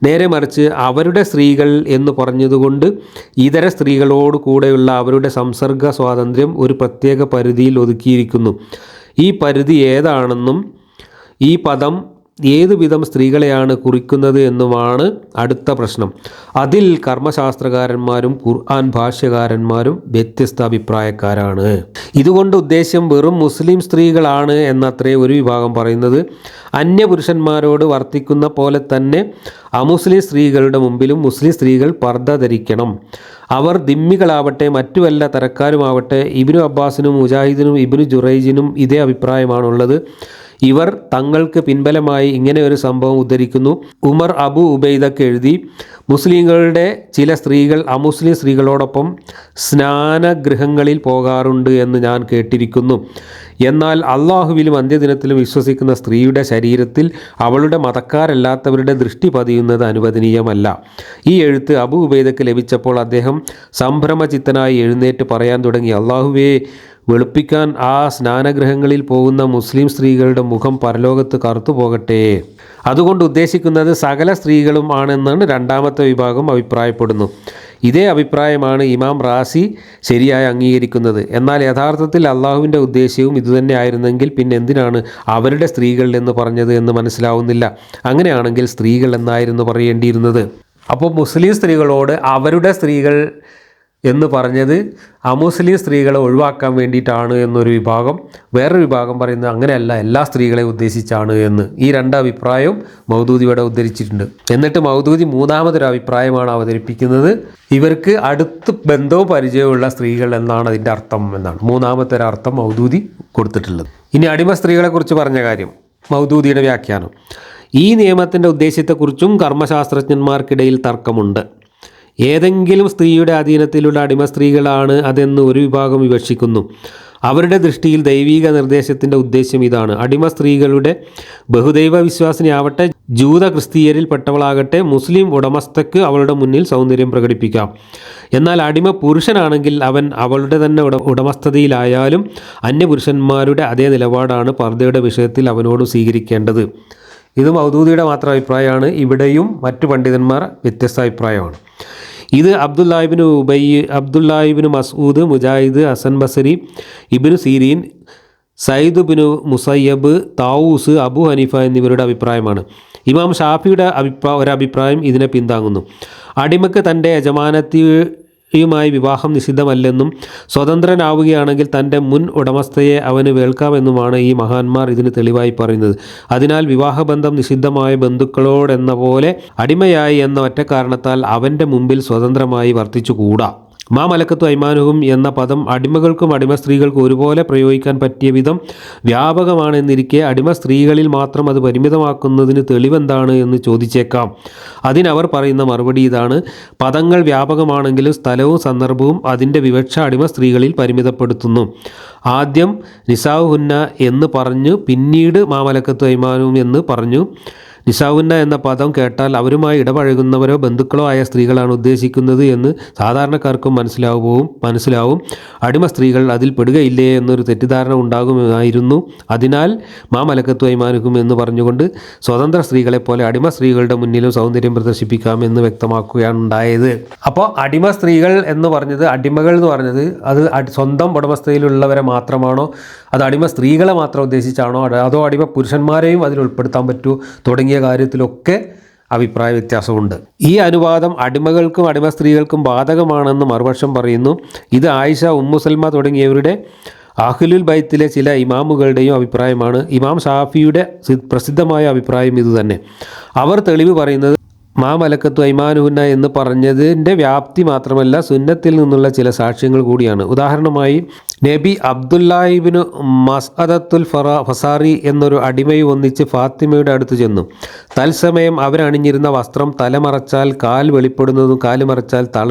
നേരെ മറിച്ച് അവരുടെ സ്ത്രീകൾ എന്ന് പറഞ്ഞതുകൊണ്ട് ഇതര സ്ത്രീകളോട് കൂടെയുള്ള അവരുടെ സംസർഗ സ്വാതന്ത്ര്യം ഒരു പ്രത്യേക പരിധിയിൽ ഒതുക്കിയിരിക്കുന്നു. ഈ പരിധി ഏതാണെന്നും ഈ പദം ഏതുവിധം സ്ത്രീകളെയാണ് കുറിക്കുന്നത് എന്നുമാണ് അടുത്ത പ്രശ്നം. അതിൽ കർമ്മശാസ്ത്രകാരന്മാരും ഖുർആൻ ഭാഷ്യകാരന്മാരും വ്യത്യസ്ത അഭിപ്രായക്കാരാണ്. ഇതുകൊണ്ട് ഉദ്ദേശ്യം വെറും മുസ്ലിം സ്ത്രീകളാണ് എന്നത്രേ ഒരു വിഭാഗം പറയുന്നത്. അന്യപുരുഷന്മാരോട് വർത്തിക്കുന്ന പോലെ തന്നെ അമുസ്ലിം സ്ത്രീകളുടെ മുമ്പിലും മുസ്ലിം സ്ത്രീകൾ പർദ്ദ ധരിക്കണം. അവർ ദിമ്മികളാവട്ടെ മറ്റു വല്ല തരക്കാരുമാവട്ടെ, ഇബ്നു അബ്ബാസിനും മുജാഹിദിനും ഇബ്നു ജുറൈജിനും ഇതേ അഭിപ്രായമാണുള്ളത്. ഇവർ തങ്ങൾക്ക് പിൻബലമായി ഇങ്ങനെ ഒരു സംഭവം ഉദ്ധരിക്കുന്നു. ഉമർ അബു ഉബൈദക്ക് എഴുതി, മുസ്ലിങ്ങളുടെ ചില സ്ത്രീകൾ അമുസ്ലിം സ്ത്രീകളോടൊപ്പം സ്നാനഗൃഹങ്ങളിൽ പോകാറുണ്ട് എന്ന് ഞാൻ കേട്ടിരിക്കുന്നു. എന്നാൽ അള്ളാഹുവിലും അന്ത്യദിനത്തിലും വിശ്വസിക്കുന്ന സ്ത്രീയുടെ ശരീരത്തിൽ അവളുടെ മതക്കാരല്ലാത്തവരുടെ ദൃഷ്ടി പതിയുന്നത് അനുവദനീയമല്ല. ഈ എഴുത്ത് അബു ഉബൈദക്ക് ലഭിച്ചപ്പോൾ അദ്ദേഹം സംഭ്രമചിത്തനായി എഴുന്നേറ്റ് പറയാൻ തുടങ്ങി, അള്ളാഹുവേ, വെളുപ്പിക്കാൻ ആ സ്നാനഗൃഹങ്ങളിൽ പോകുന്ന മുസ്ലിം സ്ത്രീകളുടെ മുഖം പരലോകത്ത് കറുത്തു പോകട്ടെ. അതുകൊണ്ട് ഉദ്ദേശിക്കുന്നത് സകല സ്ത്രീകളും ആണെന്നാണ് രണ്ടാമത്തെ വിഭാഗം അഭിപ്രായപ്പെടുന്നു. ഇതേ അഭിപ്രായമാണ് ഇമാം റാസി ശരിയായി അംഗീകരിക്കുന്നത്. എന്നാൽ യഥാർത്ഥത്തിൽ അള്ളാഹുവിൻ്റെ ഉദ്ദേശ്യവും ഇതുതന്നെ ആയിരുന്നെങ്കിൽ പിന്നെ എന്തിനാണ് അവരുടെ സ്ത്രീകൾ എന്ന് പറഞ്ഞത് എന്ന് മനസ്സിലാവുന്നില്ല. അങ്ങനെയാണെങ്കിൽ സ്ത്രീകൾ എന്നായിരുന്നു പറയേണ്ടിയിരുന്നത്. അപ്പോൾ മുസ്ലിം സ്ത്രീകളോട് അവരുടെ സ്ത്രീകൾ എന്ന് പറഞ്ഞത് അമുസ്ലിം സ്ത്രീകളെ ഒഴിവാക്കാൻ വേണ്ടിയിട്ടാണ് എന്നൊരു വിഭാഗം, വേറൊരു വിഭാഗം പറയുന്നത് അങ്ങനെയല്ല, എല്ലാ സ്ത്രീകളെ ഉദ്ദേശിച്ചാണ് എന്ന്. ഈ രണ്ട് അഭിപ്രായവും മൗദൂദി ഇവിടെ ഉദ്ധരിച്ചിട്ടുണ്ട്. എന്നിട്ട് മൗദൂദി മൂന്നാമതൊരു അഭിപ്രായമാണ് അവതരിപ്പിക്കുന്നത്. ഇവർക്ക് അടുത്ത് ബന്ധവും പരിചയമുള്ള സ്ത്രീകൾ എന്നാണ് അതിൻ്റെ അർത്ഥം എന്നാണ് മൂന്നാമത്തെ ഒരു അർത്ഥം മൗദൂദി കൊടുത്തിട്ടുള്ളത്. ഇനി അടിമ സ്ത്രീകളെക്കുറിച്ച് പറഞ്ഞ കാര്യം, മൗദൂദിയുടെ വ്യാഖ്യാനം. ഈ നിയമത്തിൻ്റെ ഉദ്ദേശ്യത്തെക്കുറിച്ചും കർമ്മശാസ്ത്രജ്ഞന്മാർക്കിടയിൽ തർക്കമുണ്ട്. ഏതെങ്കിലും സ്ത്രീയുടെ അധീനത്തിലുള്ള അടിമ സ്ത്രീകളാണ് അതെന്ന് ഒരു വിഭാഗം വിവക്ഷിക്കുന്നു. അവരുടെ ദൃഷ്ടിയിൽ ദൈവിക നിർദ്ദേശത്തിൻ്റെ ഉദ്ദേശ്യം ഇതാണ്: അടിമ സ്ത്രീകളുടെ ബഹുദൈവ വിശ്വാസിനിയാവട്ടെ, ജൂത ക്രിസ്തീയരിൽ പെട്ടവളാകട്ടെ, മുസ്ലിം ഉടമസ്ഥയ്ക്ക് അവളുടെ മുന്നിൽ സൗന്ദര്യം പ്രകടിപ്പിക്കാം. എന്നാൽ അടിമ പുരുഷനാണെങ്കിൽ അവൻ അവളുടെ തന്നെ ഉടമസ്ഥതയിലായാലും അന്യപുരുഷന്മാരുടെ അതേ നിലപാടാണ് പർദ്ദയുടെ വിഷയത്തിൽ അവനോട് സ്വീകരിക്കേണ്ടത്. ഇത് മൗദൂദിയുടെ മാത്രം അഭിപ്രായമാണ്. ഇവിടെയും മറ്റു പണ്ഡിതന്മാർ വ്യത്യസ്ത അഭിപ്രായമാണ്. ഇത് അബ്ദുല്ലാഹിബ്നു ഉബൈ, അബ്ദുല്ലാഹിബ്നു മസ്ഊദ്, മുജാഹിദ്, ഹസൻ ബസരി, ഇബ്നു സീരീൻ, സയ്യിദ് ബിനു മുസയ്യബ്, താവൂസ്, അബു ഹനീഫ എന്നിവരുടെ അഭിപ്രായമാണ്. ഇമാം ഷാഫിയുടെ ഒരഭിപ്രായം ഇതിനെ പിന്താങ്ങുന്നു. അടിമക്ക് തൻ്റെ യജമാനത്തിയുമായി വിവാഹം നിഷിദ്ധമല്ലെന്നും സ്വതന്ത്രനാവുകയാണെങ്കിൽ തൻ്റെ മുൻ ഉടമസ്ഥയെ അവന് വേൾക്കാമെന്നുമാണ് ഈ മഹാന്മാർ ഇതിന് തെളിവായി പറയുന്നത്. അതിനാൽ വിവാഹബന്ധം നിഷിദ്ധമായ ബന്ധുക്കളോടെന്ന പോലെ അടിമയായി എന്ന ഒറ്റ കാരണത്താൽ അവൻ്റെ മുമ്പിൽ സ്വതന്ത്രമായി വർത്തിച്ചുകൂടാ. മാ മലക്കത്തു ഐമാനുഹും എന്ന പദം അടിമകൾക്കും അടിമ സ്ത്രീകൾക്കും ഒരുപോലെ പ്രയോഗിക്കാൻ പറ്റിയ വിധം വ്യാപകമാണെന്നിരിക്കെ അടിമ സ്ത്രീകളിൽ മാത്രം അത് പരിമിതമാക്കുന്നതിന് തെളിവെന്താണ് എന്ന് ചോദിച്ചേക്കാം. അതിനവർ പറയുന്ന മറുപടി ഇതാണ്: പദങ്ങൾ വ്യാപകമാണെങ്കിലും സ്ഥലവും സന്ദർഭവും അതിൻ്റെ വിവക്ഷ അടിമ സ്ത്രീകളിൽ പരിമിതപ്പെടുത്തുന്നു. ആദ്യം നിസാഉഹുന്ന എന്ന് പറഞ്ഞു, പിന്നീട് മാ മലക്കത്തു ഐമാനുഹും എന്ന് പറഞ്ഞു. നിസാഉന്ന എന്ന പദം കേട്ടാൽ അവരുമായി ഇടപഴകുന്നവരോ ബന്ധുക്കളോ ആയ സ്ത്രീകളാണ് ഉദ്ദേശിക്കുന്നത് എന്ന് സാധാരണക്കാർക്കും മനസ്സിലാവും. അടിമ സ്ത്രീകൾ അതിൽ പെടുകയില്ലേ എന്നൊരു തെറ്റിദ്ധാരണ ഉണ്ടാകുമായിരുന്നു. അതിനാൽ മാ മലക്കത്തു ഐമാനുഹും എന്ന് പറഞ്ഞുകൊണ്ട് സ്വതന്ത്ര സ്ത്രീകളെപ്പോലെ അടിമ സ്ത്രീകളുടെ മുന്നിലും സൗന്ദര്യം പ്രദർശിപ്പിക്കാമെന്ന് വ്യക്തമാക്കുകയാണ് ഉണ്ടായത്. അപ്പോൾ അടിമ സ്ത്രീകൾ എന്ന് പറഞ്ഞത്, അടിമകൾ എന്ന് പറഞ്ഞത് അത് സ്വന്തം ഉടമസ്ഥയിലുള്ളവരെ മാത്രമാണോ, അത് അടിമ സ്ത്രീകളെ മാത്രം ഉദ്ദേശിച്ചാണോ, അതോ അടിമ പുരുഷന്മാരെയും അതിൽ ഉൾപ്പെടുത്താൻ പറ്റുമോ തുടങ്ങിയ കാര്യത്തിലൊക്കെ അഭിപ്രായ വ്യത്യാസമുണ്ട്. ഈ അനുവാദം അടിമകൾക്കും അടിമ സ്ത്രീകൾക്കും ബാധകമാണെന്ന് മറുപക്ഷം പറയുന്നു. ഇത് ആയിഷ, ഉമ്മു സൽമ തുടങ്ങിയവരുടെ അഹ്ലുൽ ബൈത്തിലെ ചില ഇമാമുകളുടെയും അഭിപ്രായമാണ്. ഇമാം ഷാഫിയുടെ പ്രസിദ്ധമായ അഭിപ്രായം ഇതുതന്നെ. അവർ തെളിവ് പറയുന്നത് മാ മലക്കത്തു ഐമാനുഹുന്ന എന്ന് പറഞ്ഞതിൻ്റെ വ്യാപ്തി മാത്രമല്ല, സുന്നത്തിൽ നിന്നുള്ള ചില സാക്ഷ്യങ്ങൾ കൂടിയാണ്. ഉദാഹരണമായി നബി അബ്ദുല്ലാഹിബ്നു മസ്അദത്തുൽ ഫസാറി എന്നൊരു അടിമയെ ഒന്നിച്ച് ഫാത്തിമയുടെ അടുത്ത് ചെന്നു. തത്സമയം അവരണിഞ്ഞിരുന്ന വസ്ത്രം തലമറച്ചാൽ കാൽ വെളിപ്പെടുന്നതും കാല് മറച്ചാൽ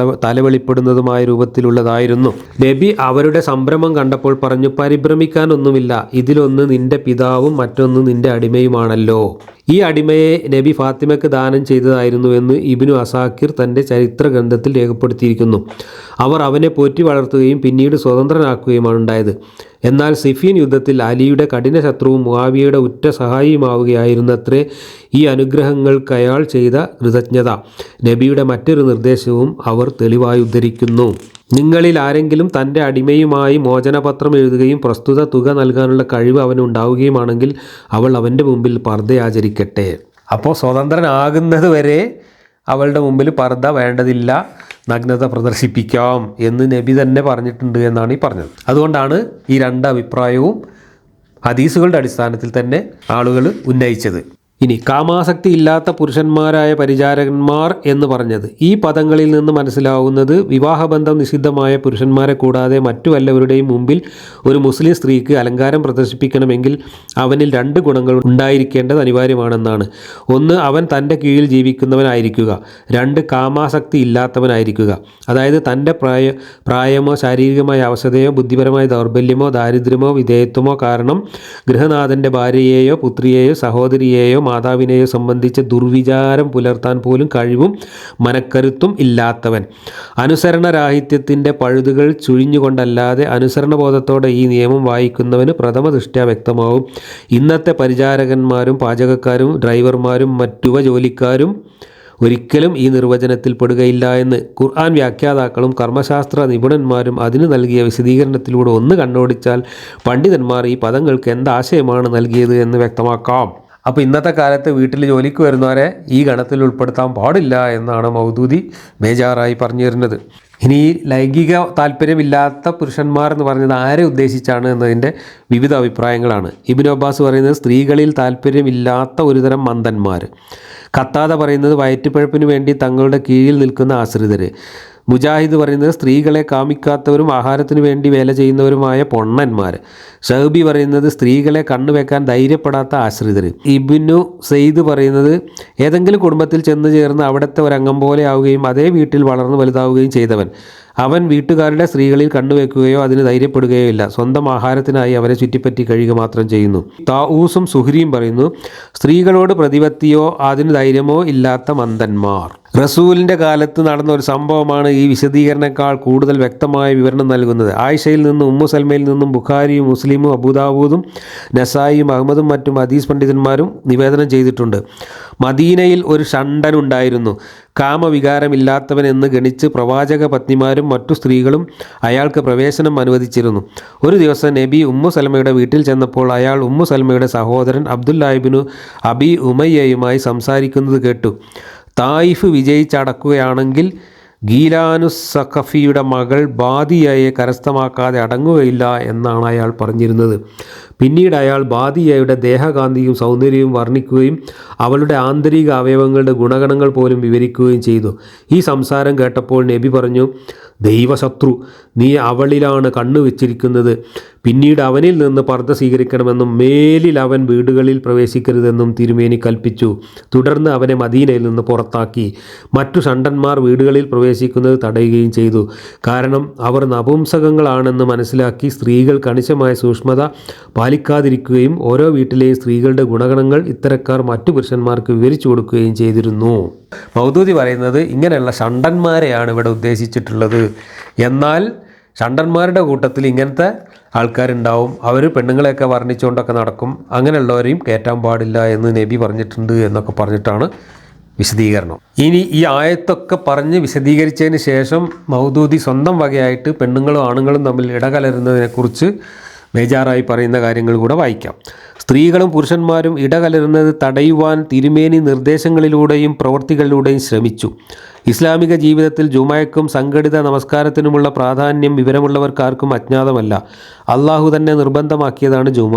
തല വെളിപ്പെടുന്നതുമായ രൂപത്തിലുള്ളതായിരുന്നു. നബി അവരുടെ സംഭ്രമം കണ്ടപ്പോൾ പറഞ്ഞു: പരിഭ്രമിക്കാനൊന്നുമില്ല, ഇതിലൊന്ന് നിന്റെ പിതാവും മറ്റൊന്ന് നിന്റെ അടിമയുമാണല്ലോ. ഈ അടിമയെ നബി ഫാത്തിമയ്ക്ക് ദാനം ചെയ്തതായിരുന്നുവെന്ന് ഇബ്നു അസാക്കിർ തൻ്റെ ചരിത്ര ഗ്രന്ഥത്തിൽ രേഖപ്പെടുത്തിയിരിക്കുന്നു. അവർ അവനെ പോറ്റി വളർത്തുകയും പിന്നീട് സ്വതന്ത്രനാക്കുകയുമാണ് ഉണ്ടായത്. എന്നാൽ സിഫീൻ യുദ്ധത്തിൽ അലിയുടെ കഠിന ശത്രുവും മുആവിയയുടെ ഉറ്റ സഹായിയുമാവുകയായിരുന്നത്രേ ഈ അനുഗ്രഹങ്ങൾക്ക് അയാൾ ചെയ്ത കൃതജ്ഞത. നബിയുടെ മറ്റൊരു നിർദ്ദേശവും അവർ തെളിവായി ഉദ്ധരിക്കുന്നു: നിങ്ങളിൽ ആരെങ്കിലും തൻ്റെ അടിമയുമായി മോചനപത്രം എഴുതുകയും പ്രസ്തുത തുക നൽകാനുള്ള കഴിവ് അവനുണ്ടാവുകയുമാണെങ്കിൽ അവൾ അവൻ്റെ മുമ്പിൽ പർദ്ദയാചരിക്കട്ടെ. അപ്പോൾ സ്വതന്ത്രനാകുന്നത് വരെ അവളുടെ മുമ്പിൽ പർദ്ദ വേണ്ടതില്ല, നഗ്നത പ്രദർശിപ്പിക്കാം എന്ന് നബി തന്നെ പറഞ്ഞിട്ടുണ്ട് എന്നാണ് ഈ പറഞ്ഞത്. അതുകൊണ്ടാണ് ഈ രണ്ട് അഭിപ്രായവും ഹദീസുകളുടെ അടിസ്ഥാനത്തിൽ തന്നെ ആളുകൾ ഉന്നയിച്ചത്. ഇനി കാമാസക്തി ഇല്ലാത്ത പുരുഷന്മാരായ പരിചാരകന്മാർ എന്ന് പറഞ്ഞത്, ഈ പദങ്ങളിൽ നിന്ന് മനസ്സിലാവുന്നത് വിവാഹബന്ധം നിഷിദ്ധമായ പുരുഷന്മാരെ കൂടാതെ മറ്റു വല്ലവരുടെയും മുമ്പിൽ ഒരു മുസ്ലിം സ്ത്രീക്ക് അലങ്കാരം പ്രദർശിപ്പിക്കണമെങ്കിൽ അവനിൽ രണ്ട് ഗുണങ്ങൾ ഉണ്ടായിരിക്കേണ്ടത് അനിവാര്യമാണെന്നാണ്. ഒന്ന്, അവൻ തൻ്റെ കീഴിൽ ജീവിക്കുന്നവനായിരിക്കുക. രണ്ട്, കാമാസക്തി ഇല്ലാത്തവനായിരിക്കുക. അതായത് തൻ്റെ പ്രായമോ ശാരീരികമായ അവശതയോ ബുദ്ധിപരമായ ദൗർബല്യമോ ദാരിദ്ര്യമോ വിധേയത്വമോ കാരണം ഗൃഹനാഥൻ്റെ ഭാര്യയെയോ പുത്രിയെയോ സഹോദരിയെയോ മാതാവിനെയോ സംബന്ധിച്ച് ദുർവിചാരം പുലർത്താൻ പോലും കഴിവും മനക്കരുത്തും ഇല്ലാത്തവൻ. അനുസരണരാഹിത്യത്തിൻ്റെ പഴുതുകൾ ചുഴിഞ്ഞുകൊണ്ടല്ലാതെ അനുസരണബോധത്തോടെ ഈ നിയമം വായിക്കുന്നവന് പ്രഥമ ദൃഷ്ട്യാ വ്യക്തമാവും ഇന്നത്തെ പരിചാരകന്മാരും പാചകക്കാരും ഡ്രൈവർമാരും മറ്റുവ ജോലിക്കാരും ഒരിക്കലും ഈ നിർവചനത്തിൽ പെടുകയില്ല എന്ന്. ഖുർആൻ വ്യാഖ്യാതാക്കളും കർമ്മശാസ്ത്ര നിപുണന്മാരും അതിന് നൽകിയ വിശദീകരണത്തിലൂടെ ഒന്ന് കണ്ണോടിച്ചാൽ പണ്ഡിതന്മാർ ഈ പദങ്ങൾക്ക് എന്താശയമാണ് നൽകിയത് എന്ന് വ്യക്തമാക്കാം. അപ്പോൾ ഇന്നത്തെ കാലത്ത് വീട്ടിൽ ജോലിക്ക് വരുന്നവരെ ഈ ഗണത്തിൽ ഉൾപ്പെടുത്താൻ പാടില്ല എന്നാണ് മൗദൂദി ബേജാറായി പറഞ്ഞു തരുന്നത്. ഇനി ലൈംഗിക താല്പര്യമില്ലാത്ത പുരുഷന്മാർ എന്ന് പറഞ്ഞത് ആരെ ഉദ്ദേശിച്ചാണ് എന്നതിൻ്റെ വിവിധ അഭിപ്രായങ്ങളാണ്. ഇബ്നു അബ്ബാസ് പറയുന്നത് സ്ത്രീകളിൽ താല്പര്യമില്ലാത്ത ഒരുതരം മന്ദന്മാർ. ഖത്താദ പറയുന്നത് വയറ്റുപിഴപ്പിന് വേണ്ടി തങ്ങളുടെ കീഴിൽ നിൽക്കുന്ന ആശ്രിതർ. മുജാഹിദ് പറയുന്നത് സ്ത്രീകളെ കാമിക്കാത്തവരും ആഹാരത്തിന് വേണ്ടി വേല ചെയ്യുന്നവരുമായ പൊണ്ണന്മാർ. ഷഹബി പറയുന്നത് സ്ത്രീകളെ കണ്ണുവെക്കാൻ ധൈര്യപ്പെടാത്ത ആശ്രിതർ. ഇബ്നു സെയ്ദ് പറയുന്നത് ഏതെങ്കിലും കുടുംബത്തിൽ ചെന്ന് ചേർന്ന് അവിടുത്തെ ഒരംഗം പോലെ ആവുകയും അതേ വീട്ടിൽ വളർന്നു വലുതാവുകയും ചെയ്തവൻ. അവൻ വീട്ടുകാരുടെ സ്ത്രീകളിൽ കണ്ണുവെക്കുകയോ അതിന് ധൈര്യപ്പെടുകയോ ഇല്ല. സ്വന്തം ആഹാരത്തിനായി അവരെ ചുറ്റിപ്പറ്റി കഴിയുക മാത്രം ചെയ്യുന്നു. താഊസും സുഹരിയും പറയുന്നു സ്ത്രീകളോട് പ്രതിപത്തിയോ അതിന് ധൈര്യമോ ഇല്ലാത്ത മന്ദന്മാർ. റസൂലിൻ്റെ കാലത്ത് നടന്ന ഒരു സംഭവമാണ് ഈ വിശദീകരണക്കാൾ കൂടുതൽ വ്യക്തമായ വിവരണം നൽകുന്നത്. ആയിഷയിൽ നിന്നും ഉമ്മു സൽമയിൽ നിന്നും ബുഖാരിയും മുസ്ലിമും അബൂദാവൂദും നസായിയും അഹ്മദും മറ്റും ഹദീസ് പണ്ഡിതന്മാരും നിവേദനം ചെയ്തിട്ടുണ്ട്. മദീനയിൽ ഒരു ഷണ്ടനുണ്ടായിരുന്നു. കാമവികാരമില്ലാത്തവൻ എന്ന് ഗണിച്ച് പ്രവാചക പത്നിമാരും മറ്റു സ്ത്രീകളും അയാൾക്ക് പ്രവേശനം അനുവദിച്ചിരുന്നു. ഒരു ദിവസം നബി ഉമ്മു സൽമയുടെ വീട്ടിൽ ചെന്നപ്പോൾ അയാൾ ഉമ്മു സൽമയുടെ സഹോദരൻ അബ്ദുല്ലാഹിബ്നു അബി ഉമയ്യയുമായി സംസാരിക്കുന്നത് കേട്ടു. തായിഫ് വിജയിച്ചടക്കുകയാണെങ്കിൽ ഗീലാനുസ് സഖഫിയുടെ മകൾ ബാദിയയെ കരസ്ഥമാക്കാതെ അടങ്ങുകയില്ല എന്നാണ് അയാൾ പറഞ്ഞിരുന്നത്. പിന്നീട് അയാൾ ബാദിയയുടെ ദേഹകാന്തിയും സൗന്ദര്യവും വർണ്ണിക്കുകയും അവളുടെ ആന്തരിക അവയവങ്ങളുടെ ഗുണഗണങ്ങൾ പോലും വിവരിക്കുകയും ചെയ്തു. ഈ സംസാരം കേട്ടപ്പോൾ നബി പറഞ്ഞു, ദൈവശത്രു, നീ അവളിലാണ് കണ്ണു വെച്ചിരിക്കുന്നത്. പിന്നീട് അവനിൽ നിന്ന് പർദ്ദ സ്വീകരിക്കണമെന്നും മേലിൽ അവൻ വീടുകളിൽ പ്രവേശിക്കരുതെന്നും തിരുമേനി കൽപ്പിച്ചു. തുടർന്ന് അവനെ മദീനയിൽ നിന്ന് പുറത്താക്കി. മറ്റു ഷണ്ടന്മാർ വീടുകളിൽ പ്രവേശിക്കുന്നത് തടയുകയും ചെയ്തു. കാരണം അവർ നപുംസകങ്ങളാണെന്ന് മനസ്സിലാക്കി സ്ത്രീകൾ കണിശമായ സൂക്ഷ്മത പാലിക്കാതിരിക്കുകയും ഓരോ വീട്ടിലെയും സ്ത്രീകളുടെ ഗുണഗണങ്ങൾ ഇത്തരക്കാർ മറ്റു പുരുഷന്മാർക്ക് വിവരിച്ചു കൊടുക്കുകയും ചെയ്തിരുന്നു. മൗദൂദി പറയുന്നത് ഇങ്ങനെയുള്ള ഷണ്ടന്മാരെയാണ് ഇവിടെ ഉദ്ദേശിച്ചിട്ടുള്ളത്. എന്നാൽ ഷണ്ടന്മാരുടെ കൂട്ടത്തിൽ ഇങ്ങനത്തെ ആൾക്കാരുണ്ടാവും. അവർ പെണ്ണുങ്ങളെയൊക്കെ വർണ്ണിച്ചുകൊണ്ടൊക്കെ നടക്കും. അങ്ങനെയുള്ളവരെയും കയറ്റാൻ പാടില്ല എന്ന് നബി പറഞ്ഞിട്ടുണ്ട് എന്നൊക്കെ പറഞ്ഞിട്ടാണ് വിശദീകരണം. ഇനി ഈ ആയത്തൊക്കെ പറഞ്ഞ് വിശദീകരിച്ചതിന് ശേഷം മൗദൂദി സ്വന്തം വകയായിട്ട് പെണ്ണുങ്ങളും ആണുങ്ങളും തമ്മിൽ ഇടകലരുന്നതിനെക്കുറിച്ച് ബേജാറായി പറയുന്ന കാര്യങ്ങൾ കൂടെ വായിക്കാം. സ്ത്രീകളും പുരുഷന്മാരും ഇടകലരുന്നത് തടയുവാൻ തിരുമേനി നിർദ്ദേശങ്ങളിലൂടെയും പ്രവൃത്തികളിലൂടെയും ശ്രമിച്ചു. ഇസ്ലാമിക ജീവിതത്തിൽ ജുമയ്ക്കും സംഘടിത നമസ്കാരത്തിനുമുള്ള പ്രാധാന്യം വിവരമുള്ളവർക്കാർക്കും അജ്ഞാതമല്ല. അള്ളാഹു തന്നെ നിർബന്ധമാക്കിയതാണ് ജുമ.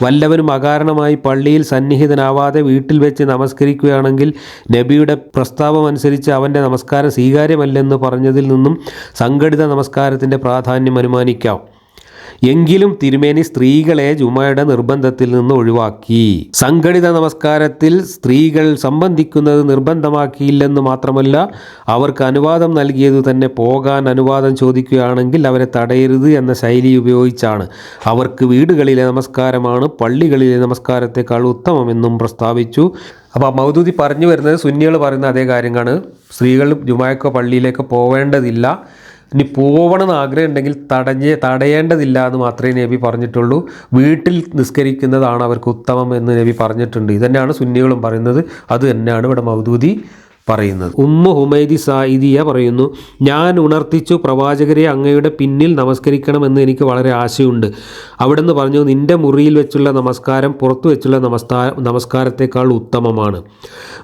വല്ലവനും അകാരണമായി പള്ളിയിൽ സന്നിഹിതനാവാതെ വീട്ടിൽ വെച്ച് നമസ്കരിക്കുകയാണെങ്കിൽ നബിയുടെ പ്രസ്താവമനുസരിച്ച് അവൻ്റെ നമസ്കാരം സ്വീകാര്യമല്ലെന്ന് പറഞ്ഞതിൽ നിന്നും സംഘടിത നമസ്കാരത്തിൻ്റെ പ്രാധാന്യം അനുമാനിക്കാം. എങ്കിലും തിരുമേനി സ്ത്രീകളെ ജുമയുടെ നിർബന്ധത്തിൽ നിന്ന് ഒഴിവാക്കി. സംഘടിത നമസ്കാരത്തിൽ സ്ത്രീകൾ സംബന്ധിക്കുന്നത് നിർബന്ധമാക്കിയില്ലെന്ന് മാത്രമല്ല, അവർക്ക് അനുവാദം നൽകിയതു തന്നെ പോകാൻ അനുവാദം ചോദിക്കുകയാണെങ്കിൽ അവരെ തടയരുത് എന്ന ശൈലി ഉപയോഗിച്ചാണ്. അവർക്ക് വീടുകളിലെ നമസ്കാരമാണ് പള്ളികളിലെ നമസ്കാരത്തെക്കാൾ ഉത്തമമെന്നും പ്രസ്താവിച്ചു. അപ്പോൾ മൗദൂദി പറഞ്ഞു വരുന്നത് സുന്നികൾ പറയുന്ന അതേ കാര്യമാണ്. സ്ത്രീകൾ ജുമയ്ക്കോ പള്ളിയിലേക്കോ പോവേണ്ടതില്ല. ഇനി പോകണമെന്ന് ആഗ്രഹം ഉണ്ടെങ്കിൽ തടയേണ്ടതില്ല എന്ന് മാത്രമേ നബി പറഞ്ഞിട്ടുള്ളൂ. വീട്ടിൽ നിസ്കരിക്കുന്നതാണ് അവർക്ക് ഉത്തമം എന്ന് നബി പറഞ്ഞിട്ടുണ്ട്. ഇതന്നെയാണ് സുന്നികളും പറയുന്നത്. അത് തന്നെയാണ് ഇവിടെ മൗദൂദി പറയുന്നത്. ഉമ്മു ഹുമൈദി സായിദിയ പറയുന്നു, ഞാൻ ഉണർത്തിച്ചു പ്രവാചകരെ അങ്ങയുടെ പിന്നിൽ നമസ്കരിക്കണമെന്ന് എനിക്ക് വളരെ ആശയുണ്ട്. അവിടുന്ന് പറഞ്ഞു, നിൻ്റെ മുറിയിൽ വെച്ചുള്ള നമസ്കാരം പുറത്തു വെച്ചുള്ള നമസ്കാരത്തെക്കാൾ ഉത്തമമാണ്.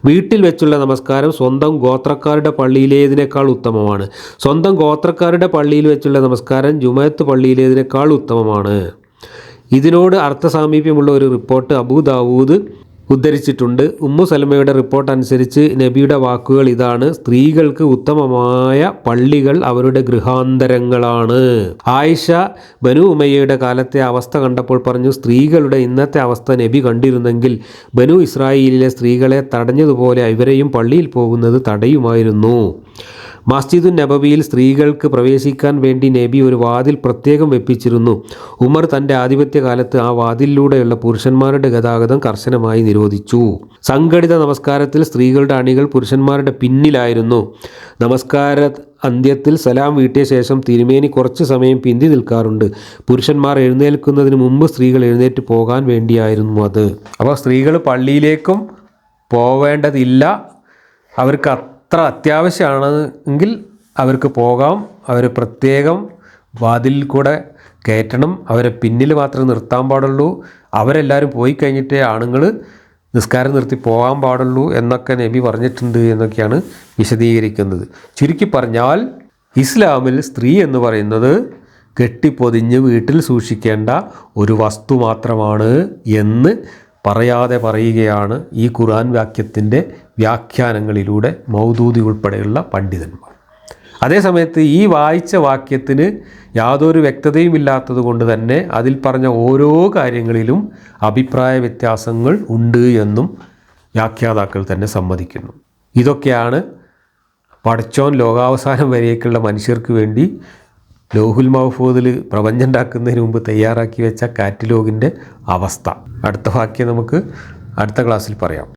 വീട്ടിൽ വെച്ചുള്ള നമസ്കാരം സ്വന്തം ഗോത്രക്കാരുടെ പള്ളിയിലേതിനേക്കാൾ ഉത്തമമാണ്. സ്വന്തം ഗോത്രക്കാരുടെ പള്ളിയിൽ വെച്ചുള്ള നമസ്കാരം ജുമഅത്ത് പള്ളിയിലേതിനേക്കാൾ ഉത്തമമാണ്. ഇതിനോട് അർത്ഥസാമീപ്യമുള്ള ഒരു റിപ്പോർട്ട് അബൂ ദാവൂദ് ഉദ്ധരിച്ചിട്ടുണ്ട്. ഉമ്മു സലമയുടെ റിപ്പോർട്ട് അനുസരിച്ച് നബിയുടെ വാക്കുകൾ ഇതാണ്: സ്ത്രീകൾക്ക് ഉത്തമമായ പള്ളികൾ അവരുടെ ഗൃഹാന്തരങ്ങളാണ്. ആയിഷ ബനു ഉമയ്യയുടെ കാലത്തെ അവസ്ഥ കണ്ടപ്പോൾ പറഞ്ഞു, സ്ത്രീകളുടെ ഇന്നത്തെ അവസ്ഥ നബി കണ്ടിരുന്നെങ്കിൽ ബനു ഇസ്രായേലിലെ സ്ത്രീകളെ തടഞ്ഞതുപോലെ ഇവരെയും പള്ളിയിൽ പോകുന്നത് തടയുമായിരുന്നു. മസ്ജിദുൻ നബവിയിൽ സ്ത്രീകൾക്ക് പ്രവേശിക്കാൻ വേണ്ടി നബി ഒരു വാതിൽ പ്രത്യേകം വെപ്പിച്ചിരുന്നു. ഉമർ തൻ്റെ ആധിപത്യകാലത്ത് ആ വാതിലിലൂടെയുള്ള പുരുഷന്മാരുടെ ഗതാഗതം കർശനമായി നിരോധിച്ചു. സംഘടിത നമസ്കാരത്തിൽ സ്ത്രീകളുടെ അണികൾ പുരുഷന്മാരുടെ പിന്നിലായിരുന്നു. നമസ്കാര അന്ത്യത്തിൽ സലാം വീട്ടിയ ശേഷം തിരുമേനി കുറച്ച് സമയം പിന്തി നിൽക്കാറുണ്ട്. പുരുഷന്മാർ എഴുന്നേൽക്കുന്നതിന് മുമ്പ് സ്ത്രീകൾ എഴുന്നേറ്റ് പോകാൻ വേണ്ടിയായിരുന്നു അത്. അപ്പോൾ സ്ത്രീകൾ പള്ളിയിലേക്കും പോവേണ്ടതില്ല. അവർക്ക് അത്ര അത്യാവശ്യമാണ് എങ്കിൽ അവർക്ക് പോകാം. അവർ പ്രത്യേകം വാതിലിൽ കൂടെ കയറ്റണം. അവരെ പിന്നിൽ മാത്രമേ നിർത്താൻ പാടുള്ളൂ. അവരെല്ലാവരും പോയി കഴിഞ്ഞിട്ടേ ആണുങ്ങൾ നിസ്കാരം നിർത്തി പോകാൻ പാടുള്ളൂ എന്നൊക്കെ നബി പറഞ്ഞിട്ടുണ്ട് എന്നൊക്കെയാണ് വിശദീകരിക്കുന്നത്. ചുരുക്കി പറഞ്ഞാൽ ഇസ്ലാമിൽ സ്ത്രീ എന്ന് പറയുന്നത് കെട്ടിപ്പൊതിഞ്ഞ് വീട്ടിൽ സൂക്ഷിക്കേണ്ട ഒരു വസ്തു മാത്രമാണ് എന്ന് പറയാതെ പറയുകയാണ് ഈ ഖുർആൻ വാക്യത്തിൻ്റെ വ്യാഖ്യാനങ്ങളിലൂടെ മൗദൂദി ഉൾപ്പെടെയുള്ള പണ്ഡിതന്മാർ. അതേസമയത്ത് ഈ വായിച്ച വാക്യത്തിന് യാതൊരു വ്യക്തതയും ഇല്ലാത്തത് കൊണ്ട് തന്നെ അതിൽ പറഞ്ഞ ഓരോ കാര്യങ്ങളിലും അഭിപ്രായ വ്യത്യാസങ്ങൾ ഉണ്ട് എന്നും വ്യാഖ്യാതാക്കൾ തന്നെ സമ്മതിക്കുന്നു. ഇതൊക്കെയാണ് പടച്ചോൻ ലോകാവസാനം വരേക്കുള്ള മനുഷ്യർക്ക് വേണ്ടി ലോഹുൽ മഹ്ഫൂദിൽ പ്രപഞ്ചം ഉണ്ടാക്കുന്നതിന് മുമ്പ് തയ്യാറാക്കി വെച്ച കാറ്റലോഗിൻ്റെ അവസ്ഥ. അടുത്ത വാക്യം നമുക്ക് അടുത്ത ക്ലാസ്സിൽ പറയാം.